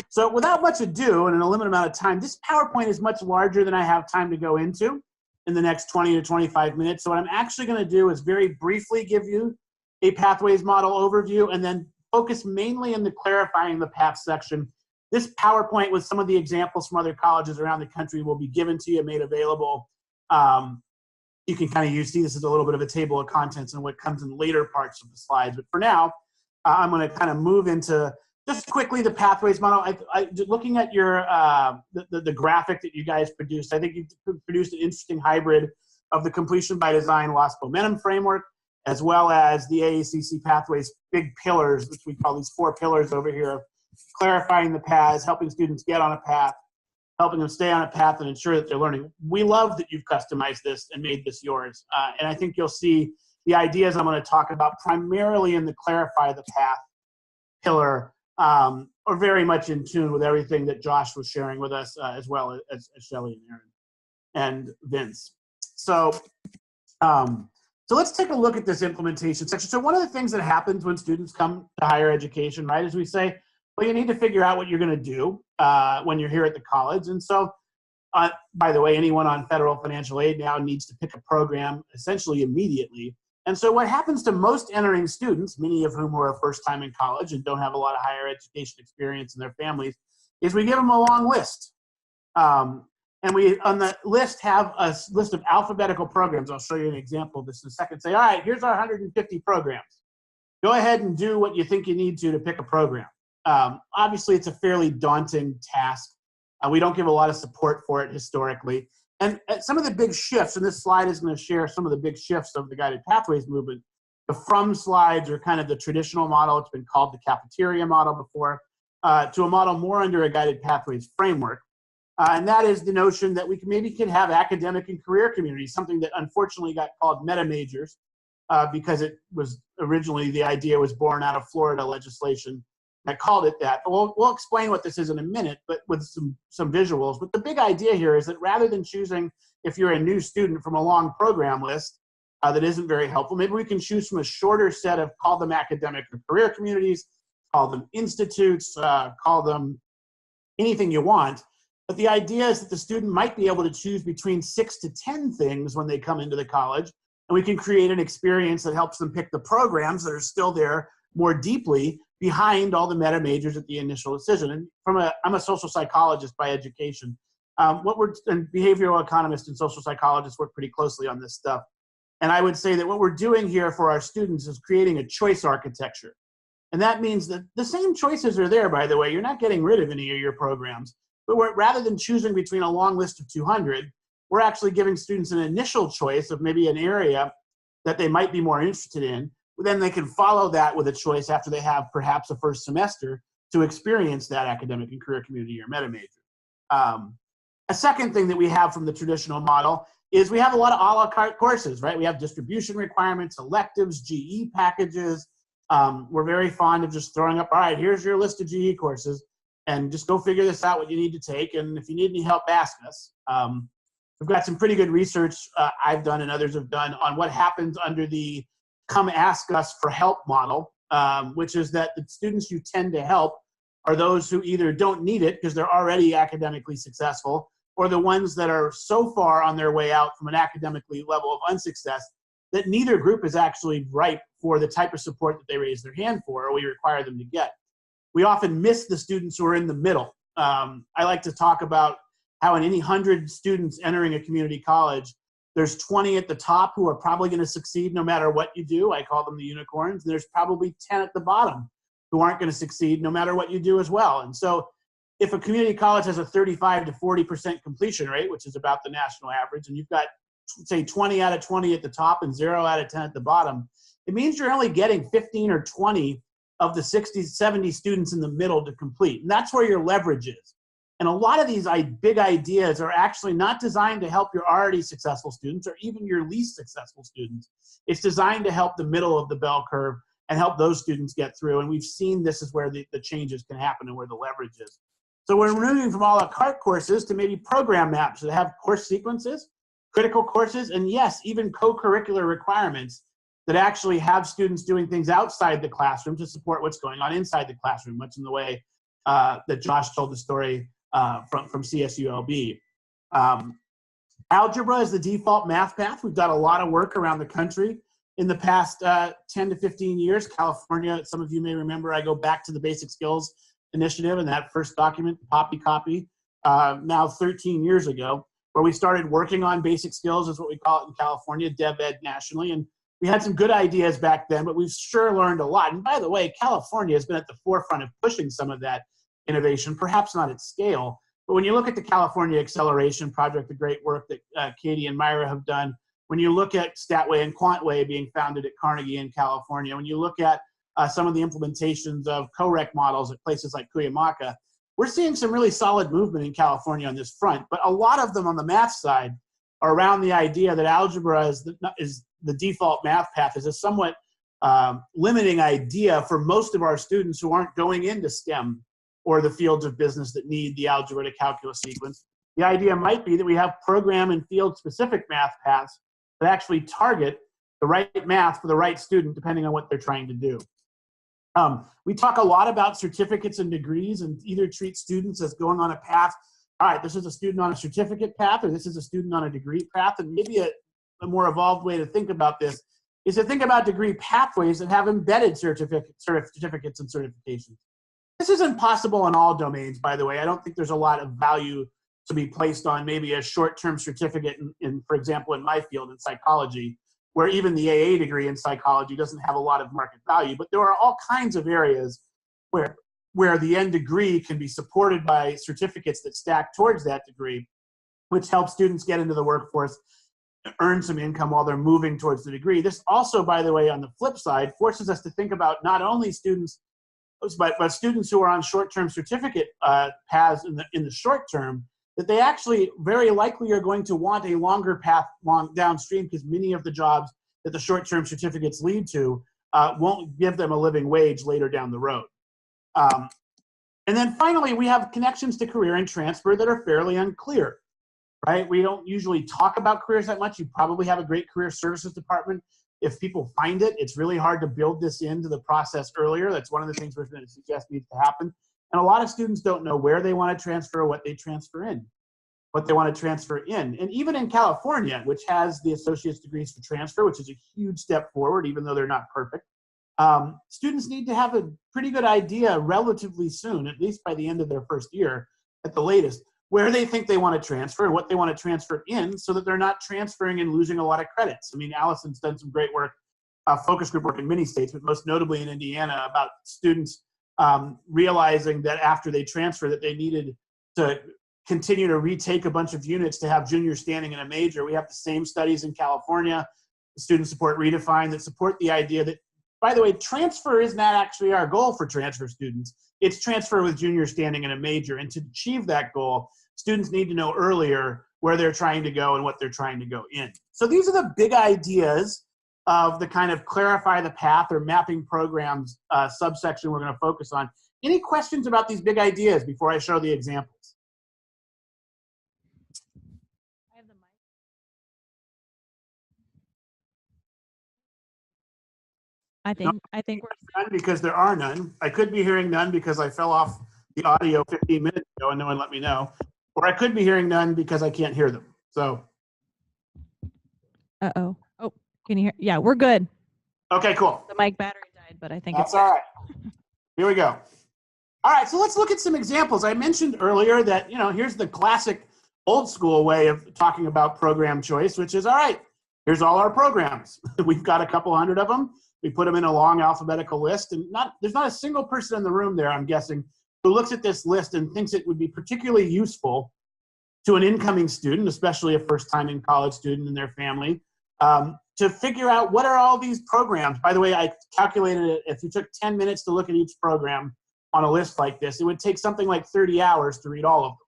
So without much ado and in a limited amount of time, this PowerPoint is much larger than I have time to go into in the next 20 to 25 minutes. So what I'm actually going to do is very briefly give you a pathways model overview and then focus mainly on the clarifying the path section. This PowerPoint with some of the examples from other colleges around the country will be given to you, made available. You can kind of see this as a little bit of a table of contents and what comes in later parts of the slides. But for now, I'm going to kind of move into just quickly the pathways model. Looking at your the graphic that you guys produced, I think you produced an interesting hybrid of the completion by design lost momentum framework, as well as the AACC pathways big pillars, which we call these 4 pillars over here, clarifying the paths, helping students get on a path, helping them stay on a path and ensure that they're learning. We love that you've customized this and made this yours. And I think you'll see the ideas I'm going to talk about primarily in the clarify the path pillar are very much in tune with everything that Josh was sharing with us, as well as Shelly and Aaron and Vince. So let's take a look at this implementation section. So one of the things that happens when students come to higher education, right, is we say, well, you need to figure out what you're going to do when you're here at the college. And so, by the way, anyone on federal financial aid now needs to pick a program essentially immediately. And so what happens to most entering students, many of whom are first time in college and don't have a lot of higher education experience in their families, is we give them a long list. And we, on the list, have a list of alphabetical programs. I'll show you an example of this in a second. Say, all right, here's our 150 programs. Go ahead and do what you think you need to pick a program. Obviously, it's a fairly daunting task. We don't give a lot of support for it historically. And some of the big shifts, and this slide is going to share some of the big shifts of the guided pathways movement. The from slides are kind of the traditional model. It's been called the cafeteria model before, to a model more under a guided pathways framework. And that is the notion that we maybe can have academic and career communities, something that unfortunately got called meta majors because it was originally, the idea was born out of Florida legislation that called it that. We'll explain what this is in a minute, but with some visuals. But the big idea here is that rather than choosing, if you're a new student, from a long program list that isn't very helpful, maybe we can choose from a shorter set of, call them academic or career communities, call them institutes, call them anything you want. But the idea is that the student might be able to choose between 6 to 10 things when they come into the college, and we can create an experience that helps them pick the programs that are still there more deeply behind all the meta majors at the initial decision. And I'm a social psychologist by education. And behavioral economists and social psychologists work pretty closely on this stuff. And I would say that what we're doing here for our students is creating a choice architecture. And that means that the same choices are there, by the way. You're not getting rid of any of your programs. But rather than choosing between a long list of 200, we're actually giving students an initial choice of maybe an area that they might be more interested in. Then they can follow that with a choice after they have perhaps a first semester to experience that academic and career community or meta major. A second thing that we have from the traditional model is we have a lot of a la carte courses, right? We have distribution requirements, electives, GE packages. We're very fond of just throwing up, all right, here's your list of GE courses, and just go figure this out, what you need to take, and if you need any help, ask us. We've got some pretty good research I've done and others have done on what happens under the come ask us for help model, which is that the students you tend to help are those who either don't need it because they're already academically successful, or the ones that are so far on their way out from an academically level of unsuccess that neither group is actually ripe for the type of support that they raise their hand for or we require them to get. We often miss the students who are in the middle. I like to talk about how in any 100 students entering a community college, there's 20 at the top who are probably going to succeed no matter what you do. I call them the unicorns. And there's probably 10 at the bottom who aren't going to succeed no matter what you do as well. And so if a community college has a 35 to 40% completion rate, which is about the national average, and you've got, say, 20 out of 20 at the top and 0 out of 10 at the bottom, it means you're only getting 15 or 20 of the 60, 70 students in the middle to complete. And that's where your leverage is. And a lot of these big ideas are actually not designed to help your already successful students or even your least successful students. It's designed to help the middle of the bell curve and help those students get through. And we've seen this is where the changes can happen and where the leverage is. So we're moving from a la carte courses to maybe program maps that have course sequences, critical courses, and yes, even co-curricular requirements that actually have students doing things outside the classroom to support what's going on inside the classroom, much in the way that Josh told the story from CSULB. Algebra is the default math path. We've done a lot of work around the country in the past 10 to 15 years. California, some of you may remember, I go back to the Basic Skills Initiative and that first document, the Poppy Copy, now 13 years ago, where we started working on basic skills, is what we call it in California, DevEd nationally. And we had some good ideas back then, but we've sure learned a lot. And by the way, California has been at the forefront of pushing some of that innovation, perhaps not at scale. But when you look at the California Acceleration Project, the great work that Katie and Myra have done, when you look at Statway and Quantway being founded at Carnegie in California, when you look at some of the implementations of co-rec models at places like Cuyamaca, we're seeing some really solid movement in California on this front. But a lot of them on the math side are around the idea that algebra is the default math path, is a somewhat limiting idea for most of our students who aren't going into STEM or the fields of business that need the algebra to calculus sequence. The idea might be that we have program and field-specific math paths that actually target the right math for the right student, depending on what they're trying to do. We talk a lot about certificates and degrees and either treat students as going on a path. All right, this is a student on a certificate path, or this is a student on a degree path. And maybe a more evolved way to think about this is to think about degree pathways that have embedded certificates and certifications. This isn't possible in all domains, by the way. I don't think there's a lot of value to be placed on maybe a short-term certificate in, for example, in my field in psychology, where even the AA degree in psychology doesn't have a lot of market value. But there are all kinds of areas where the end degree can be supported by certificates that stack towards that degree, which helps students get into the workforce, earn some income while they're moving towards the degree. This also, by the way, on the flip side, forces us to think about not only students, but students who are on short-term certificate paths in the short term, that they actually very likely are going to want a longer path downstream, because many of the jobs that the short-term certificates lead to won't give them a living wage later down the road. And then finally, we have connections to career and transfer that are fairly unclear, right? We don't usually talk about careers that much. You probably have a great career services department. If people find it, it's really hard to build this into the process earlier. That's one of the things we're going to suggest needs to happen. And a lot of students don't know where they want to transfer, what they transfer in, what they want to transfer in. And even in California, which has the associate's degrees for transfer, which is a huge step forward, even though they're not perfect, students need to have a pretty good idea relatively soon, at least by the end of their first year at the latest, where they think they want to transfer and what they want to transfer in so that they're not transferring and losing a lot of credits. I mean, Allison's done some great work, focus group work in many states, but most notably in Indiana, about students realizing that after they transfer that they needed to continue to retake a bunch of units to have junior standing in a major. We have the same studies in California, Student Support Redefined, that support the idea that, by the way, transfer is not actually our goal for transfer students. It's transfer with junior standing in a major. And to achieve that goal, students need to know earlier where they're trying to go and what they're trying to go in. So these are the big ideas of the kind of clarify the path or mapping programs subsection we're going to focus on. Any questions about these big ideas before I show the examples? I have the mic. I think we're None, because there are none. I could be hearing none because I fell off the audio 15 minutes ago and no one let me know. Or I could be hearing none because I can't hear them. So. Uh-oh. Oh, can you hear? Yeah, we're good. Okay, cool. The mic battery died, but I think That's all right. Here we go. All right, so let's look at some examples. I mentioned earlier that, here's the classic old school way of talking about program choice, which is, all right, here's all our programs. We've got a couple hundred of them. We put them in a long alphabetical list, and there's not a single person in the room there, I'm guessing, who looks at this list and thinks it would be particularly useful to an incoming student, especially a first-time college student and their family, to figure out what are all these programs. By the way, I calculated it. If you took 10 minutes to look at each program on a list like this, it would take something like 30 hours to read all of them,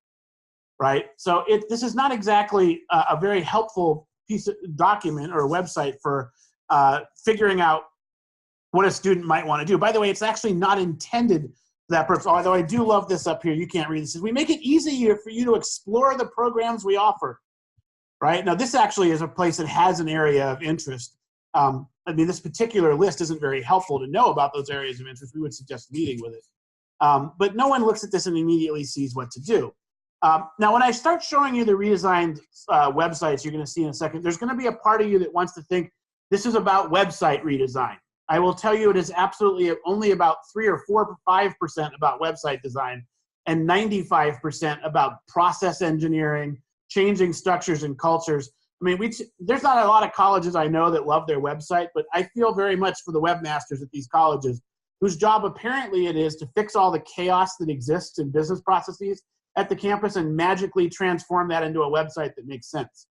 right? So this is not exactly a very helpful piece of document or a website for figuring out what a student might want to do. By the way, it's actually not intended for that purpose, although I do love this up here. You can't read this. We make it easier for you to explore the programs we offer, right? Now, this actually is a place that has an area of interest. This particular list isn't very helpful to know about those areas of interest. We would suggest meeting with it. But no one looks at this and immediately sees what to do. Now, when I start showing you the redesigned websites you're going to see in a second, there's going to be a part of you that wants to think this is about website redesign. I will tell you it is absolutely only about 3 or 4 or 5% about website design and 95% about process engineering, changing structures and cultures. I mean, there's not a lot of colleges I know that love their website, but I feel very much for the webmasters at these colleges whose job apparently it is to fix all the chaos that exists in business processes at the campus and magically transform that into a website that makes sense,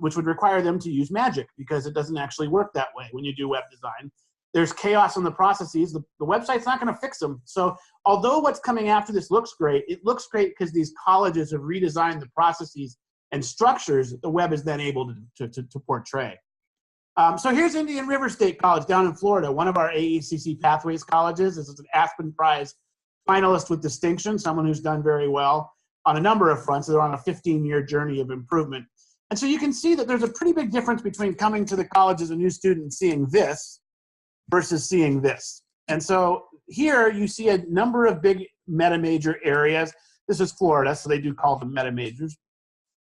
which would require them to use magic because it doesn't actually work that way when you do web design. There's chaos in the processes. The website's not going to fix them. So although what's coming after this looks great, it looks great because these colleges have redesigned the processes and structures that the web is then able to portray. So here's Indian River State College down in Florida, one of our AECC Pathways colleges. This is an Aspen Prize finalist with distinction, someone who's done very well on a number of fronts. They're on a 15-year journey of improvement. And so you can see that there's a pretty big difference between coming to the college as a new student and seeing this versus seeing this. And so here you see a number of big meta major areas. This is Florida, so they do call them meta majors.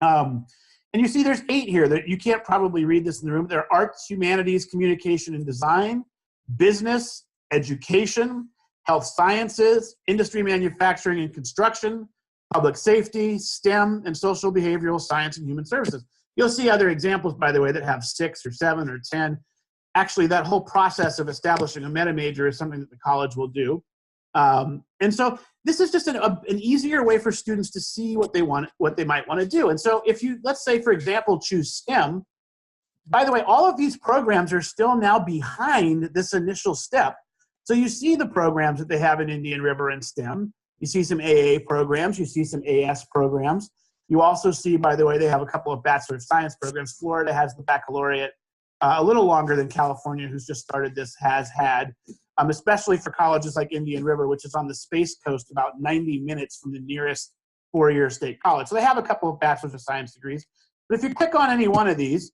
And you see there's 8 here that you can't probably read this in the room. They're arts, humanities, communication and design, business, education, health sciences, industry, manufacturing and construction, public safety, STEM, and social behavioral science and human services. You'll see other examples, by the way, that have 6 or 7 or 10. Actually, that whole process of establishing a meta major is something that the college will do. And so this is just an easier way for students to see what they might want to do. And so if you, let's say, for example, choose STEM, by the way, all of these programs are still now behind this initial step. So you see the programs that they have in Indian River and STEM. You see some AA programs. You see some AS programs. You also see, by the way, they have a couple of Bachelor of Science programs. Florida has the baccalaureate. A little longer than California, who's just started this, has had, especially for colleges like Indian River, which is on the Space Coast, about 90 minutes from the nearest 4-year state college. So they have a couple of Bachelor of Science degrees. But if you click on any one of these,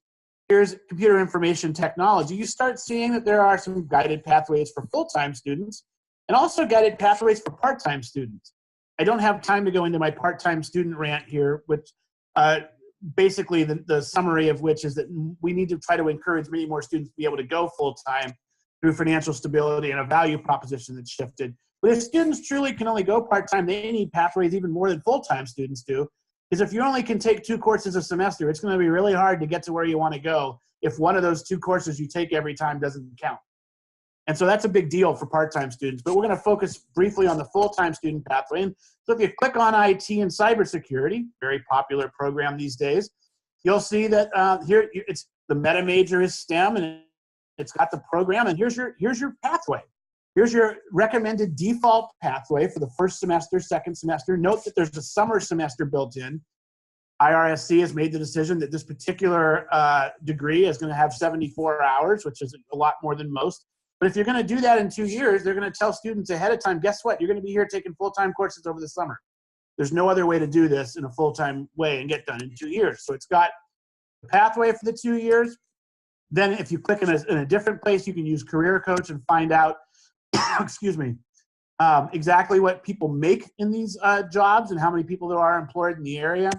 here's computer information technology, you start seeing that there are some guided pathways for full-time students and also guided pathways for part-time students. I don't have time to go into my part-time student rant here, which basically the summary of which is that we need to try to encourage many more students to be able to go full-time through financial stability and a value proposition that's shifted. But if students truly can only go part-time, they need pathways even more than full-time students do. Because if you only can take 2 courses a semester, it's going to be really hard to get to where you want to go if one of those 2 courses you take every time doesn't count. And so that's a big deal for part-time students. But we're going to focus briefly on the full-time student pathway. And so if you click on IT and cybersecurity, very popular program these days, you'll see that here it's the meta major is STEM, and it's got the program. And here's your pathway. Here's your recommended default pathway for the first semester, second semester. Note that there's a summer semester built in. IRSC has made the decision that this particular degree is going to have 74 hours, which is a lot more than most. But if you're going to do that in 2 years, they're going to tell students ahead of time, guess what? You're going to be here taking full-time courses over the summer. There's no other way to do this in a full-time way and get done in 2 years. So it's got the pathway for the 2 years. Then if you click in a different place, you can use Career Coach and find out, excuse me, exactly what people make in these jobs and how many people there are employed in the area.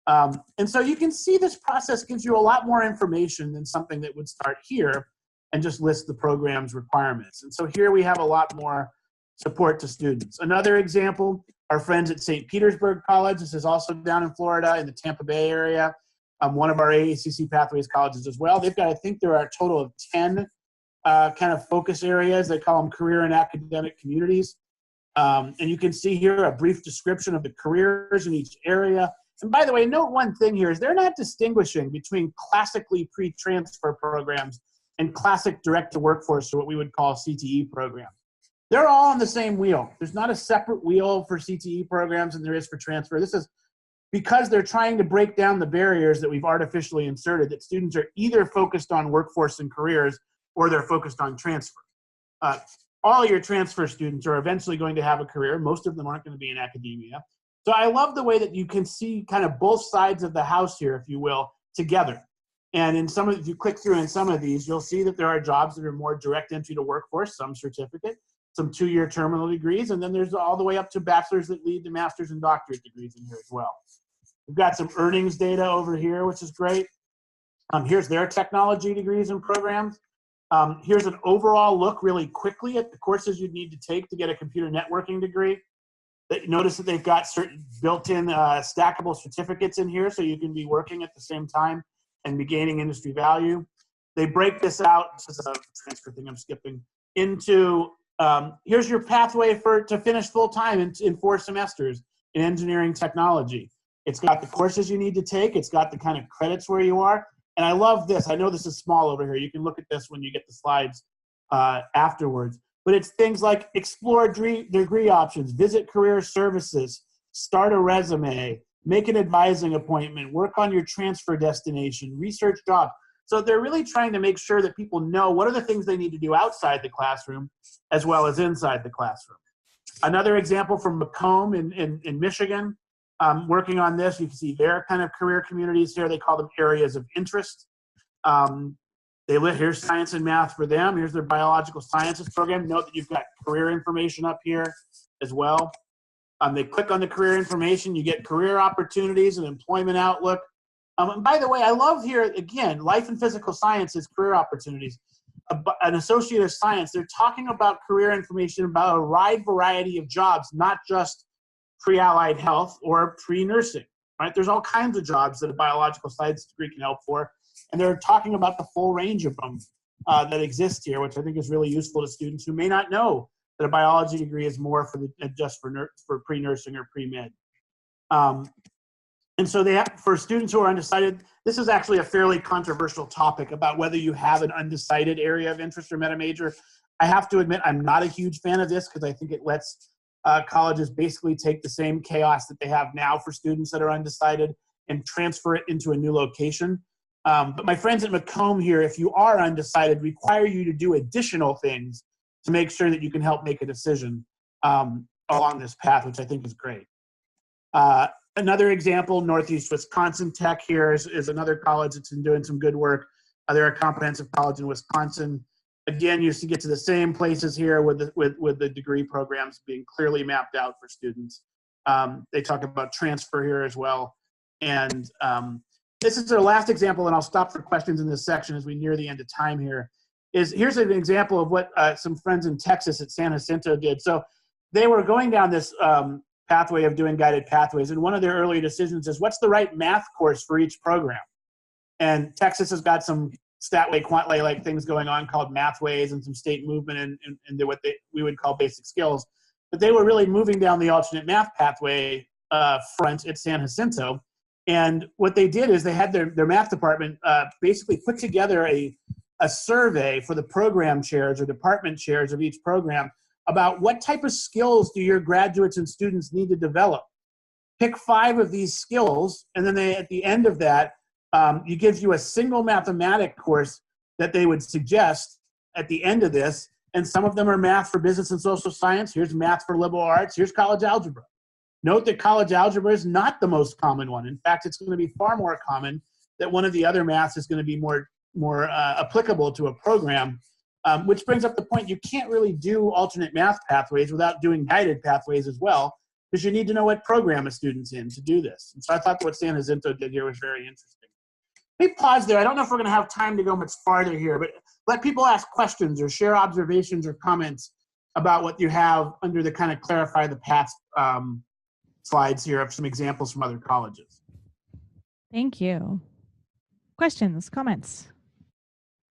And so you can see this process gives you a lot more information than something that would start here and just list the program's requirements. And so here we have a lot more support to students. Another example, our friends at St. Petersburg College. This is also down in Florida in the Tampa Bay area. One of our AACC Pathways colleges as well. They've got, I think there are a total of 10 kind of focus areas. They call them career and academic communities. And you can see here a brief description of the careers in each area. And by the way, note one thing here is they're not distinguishing between classically pre-transfer programs and classic direct-to-workforce, or what we would call CTE programs. They're all on the same wheel. There's not a separate wheel for CTE programs than there is for transfer. This is because they're trying to break down the barriers that we've artificially inserted, that students are either focused on workforce and careers or they're focused on transfer. All your transfer students are eventually going to have a career. Most of them aren't going to be in academia. So I love the way that you can see kind of both sides of the house here, if you will, together. And in some of, if you click through in some of these, you'll see that there are jobs that are more direct entry to workforce, some certificate, some 2-year terminal degrees, and then there's all the way up to bachelor's that lead to master's and doctorate degrees in here as well. We've got some earnings data over here, which is great. Here's their technology degrees and programs. Here's an overall look really quickly at the courses you'd need to take to get a computer networking degree. Notice that they've got certain built-in stackable certificates in here, so you can be working at the same time and be gaining industry value. They break this out, this is a transfer thing I'm skipping, into here's your pathway to finish full-time in 4 semesters in engineering technology. It's got the courses you need to take, it's got the kind of credits where you are, and I love this. I know this is small over here. You can look at this when you get the slides afterwards. But it's things like explore degree options, visit career services, start a resume, make an advising appointment, work on your transfer destination, research jobs. So they're really trying to make sure that people know what are the things they need to do outside the classroom as well as inside the classroom. Another example from Macomb in Michigan, working on this, you can see their kind of career communities here. They call them areas of interest. Here's science and math for them. Here's their biological sciences program. Note that you've got career information up here as well. They click on the career information. You get career opportunities and employment outlook. And by the way, I love here, again, life and physical sciences, career opportunities. An associate of science, they're talking about career information about a wide variety of jobs, not just pre-allied health or pre-nursing, right? There's all kinds of jobs that a biological science degree can help for. And they're talking about the full range of them that exist here, which I think is really useful to students who may not know that a biology degree is more just for pre-nursing or pre-med. And so for students who are undecided, this is actually a fairly controversial topic about whether you have an undecided area of interest or meta major. I have to admit, I'm not a huge fan of this because I think it lets colleges basically take the same chaos that they have now for students that are undecided and transfer it into a new location. But my friends at Macomb here, if you are undecided, require you to do additional things to make sure that you can help make a decision along this path, which I think is great. Another example, Northeast Wisconsin Tech here is another college that's been doing some good work. They're a comprehensive college in Wisconsin. Again, you get to the same places here with the degree programs being clearly mapped out for students. They talk about transfer here as well. And this is their last example, and I'll stop for questions in this section as we near the end of time here. Here's an example of what some friends in Texas at San Jacinto did. So they were going down this pathway of doing guided pathways, and one of their early decisions is, what's the right math course for each program? And Texas has got some Statway, Quantlay like things going on called Mathways, and some state movement and what we would call basic skills. But they were really moving down the alternate math pathway front at San Jacinto. And what they did is they had their math department basically put together a survey for the program chairs or department chairs of each program about what type of skills do your graduates and students need to develop. Pick 5 of these skills, and then at the end of that, it gives you a single mathematic course that they would suggest at the end of this. And some of them are math for business and social science. Here's math for liberal arts. Here's college algebra. Note that college algebra is not the most common one. In fact, it's going to be far more common that one of the other maths is going to be more applicable to a program, which brings up the point you can't really do alternate math pathways without doing guided pathways as well, because you need to know what program a student's in to do this. And so I thought what San Jacinto did here was very interesting. Let me pause there. I don't know if we're going to have time to go much farther here, but let people ask questions or share observations or comments about what you have under the kind of clarify the path slides here of some examples from other colleges. Thank you. Questions, comments,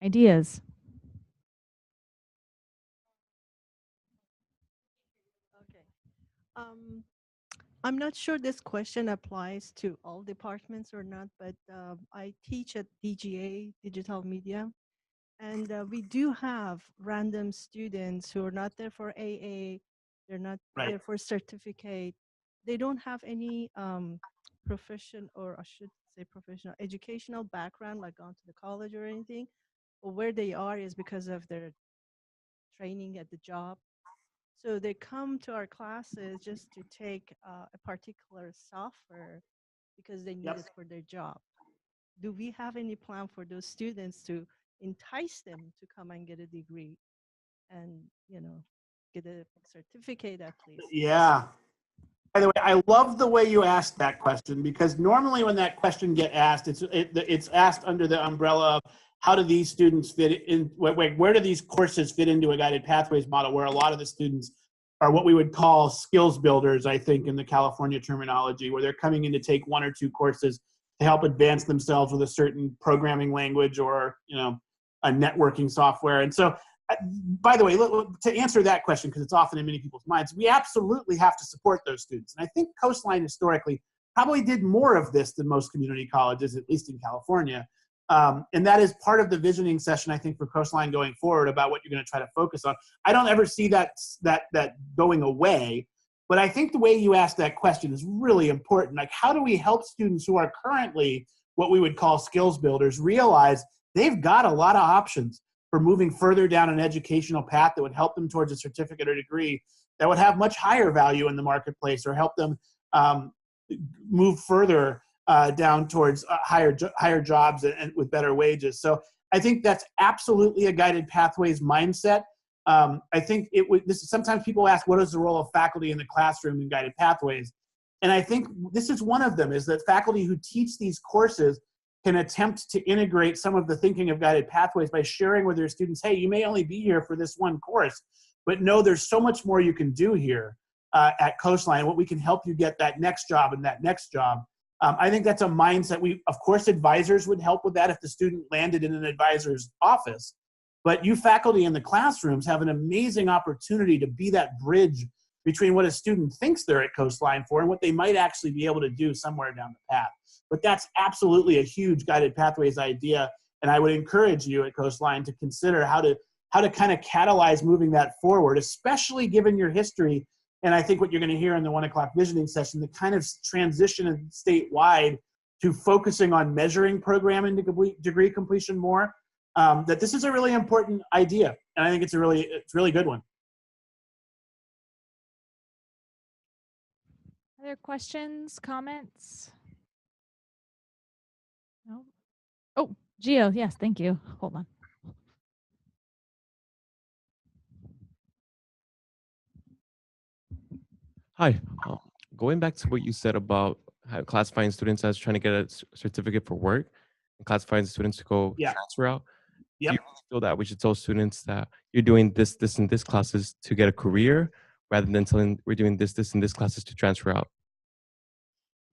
ideas? Okay. I'm not sure this question applies to all departments or not, but I teach at DGA, Digital Media, and we do have random students who are not there for AA, they're not there for certificate, they don't have any professional educational background, like gone to the college or anything, or where they are is because of their training at the job. So they come to our classes just to take a particular software because they need it for their job. Do we have any plan for those students to entice them to come and get a degree and, get a certificate at least? Yeah. By the way, I love the way you asked that question, because normally when that question gets asked, it's asked under the umbrella of how do these students fit in, where do these courses fit into a guided pathways model, where a lot of the students are what we would call skills builders, I think, in the California terminology, where they're coming in to take 1 or 2 courses to help advance themselves with a certain programming language or, a networking software. And so, by the way, to answer that question, because it's often in many people's minds, we absolutely have to support those students. And I think Coastline historically probably did more of this than most community colleges, at least in California. And that is part of the visioning session, I think, for Coastline going forward about what you're going to try to focus on. I don't ever see that going away, but I think the way you ask that question is really important. Like, how do we help students who are currently what we would call skills builders realize they've got a lot of options for moving further down an educational path that would help them towards a certificate or degree that would have much higher value in the marketplace, or help them move further down towards higher jobs and with better wages. So I think that's absolutely a guided pathways mindset. I think sometimes people ask, what is the role of faculty in the classroom in guided pathways? And I think this is one of them, is that faculty who teach these courses can attempt to integrate some of the thinking of guided pathways by sharing with their students, hey, you may only be here for this one course, but no, there's so much more you can do here at Coastline. What we can help you get that next job and that next job. I think that's a mindset. Of course, advisors would help with that if the student landed in an advisor's office, but you faculty in the classrooms have an amazing opportunity to be that bridge between what a student thinks they're at Coastline for and what they might actually be able to do somewhere down the path. But that's absolutely a huge guided pathways idea, and I would encourage you at Coastline to consider how to kind of catalyze moving that forward, especially given your history. And I think what you're going to hear in the 1 o'clock visioning session, the kind of transition statewide to focusing on measuring program and degree completion more, that this is a really important idea. And I think it's a really good one. Other questions, comments? No? Oh, Gio, yes, thank you. Hold on. Hi. Going back to what you said about classifying students as trying to get a certificate for work and classifying students to go Yeah. transfer out, do Yep. you really feel that we should tell students that you're doing this, this, and this classes to get a career rather than telling we're doing this, this, and this classes to transfer out?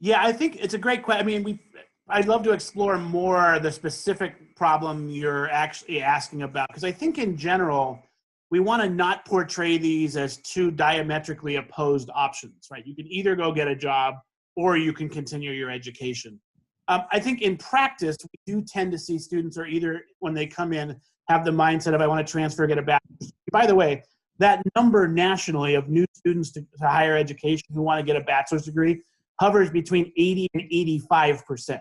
Yeah, I think it's a great question. I mean, I'd love to explore more the specific problem you're actually asking about, because I think in general, we want to not portray these as two diametrically opposed options, right? You can either go get a job or you can continue your education. I think in practice, we do tend to see students are either, when they come in, have the mindset of, I want to transfer, get a bachelor's degree. By the way, that number nationally of new students to higher education who want to get a bachelor's degree hovers between 80 and 85%.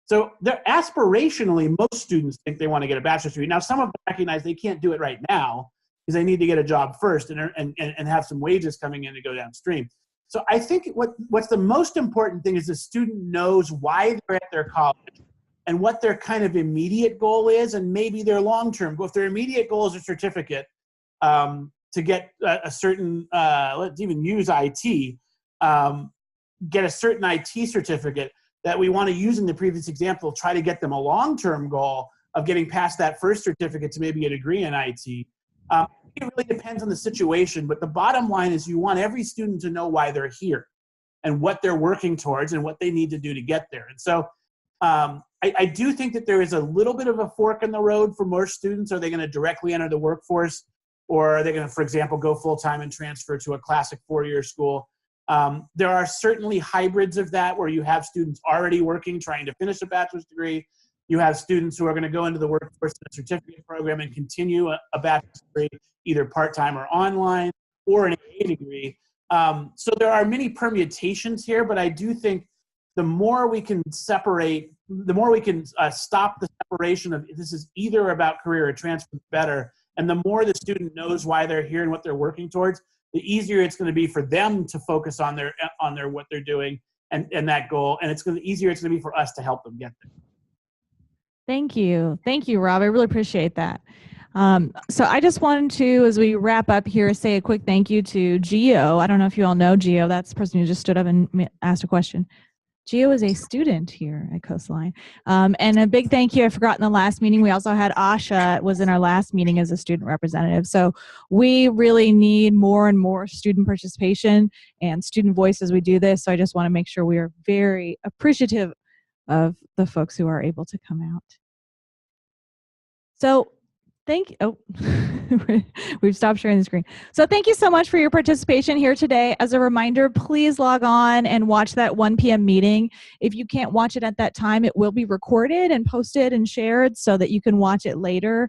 So they're aspirationally, most students think they want to get a bachelor's degree. Now, some of them recognize they can't do it right now because they need to get a job first and have some wages coming in to go downstream. So I think what's the most important thing is the student knows why they're at their college and what their kind of immediate goal is, and maybe their long-term goal. If their immediate goal is a certificate to get a certain, let's even use IT, get a certain IT certificate that we want to use in the previous example, try to get them a long-term goal of getting past that first certificate to maybe a degree in IT. It really depends on the situation, but the bottom line is you want every student to know why they're here and what they're working towards and what they need to do to get there. And so I do think that there is a little bit of a fork in the road for most students. Are they going to directly enter the workforce, or are they going to, for example, go full-time and transfer to a classic four-year school? There are certainly hybrids of that where you have students already working, trying to finish a bachelor's degree. You have students who are going to go into the workforce in a certificate program and continue a bachelor's degree, either part-time or online, or an AA degree. So there are many permutations here, but I do think the more we can separate, the more we can stop the separation of this is either about career or transfer, the better. And the more the student knows why they're here and what they're working towards, the easier it's going to be for them to focus on their what they're doing and that goal. And easier it's going to be for us to help them get there. Thank you. Thank you, Rob. I really appreciate that. So I just wanted to, as we wrap up here, say a quick thank you to Gio. I don't know if you all know Gio. That's the person who just stood up and asked a question. Gio is a student here at Coastline. And a big thank you. I forgot in the last meeting, we also had Asha was in our last meeting as a student representative. So we really need more and more student participation and student voice as we do this. So I just want to make sure we are very appreciative of the folks who are able to come out. So thank you. Oh, we've stopped sharing the screen. So thank you so much for your participation here today. As a reminder, please log on and watch that 1 p.m. meeting. If you can't watch it at that time, it will be recorded and posted and shared so that you can watch it later.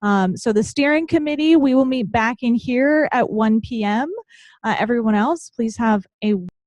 So the steering committee, we will meet back in here at 1 p.m. Everyone else, please have a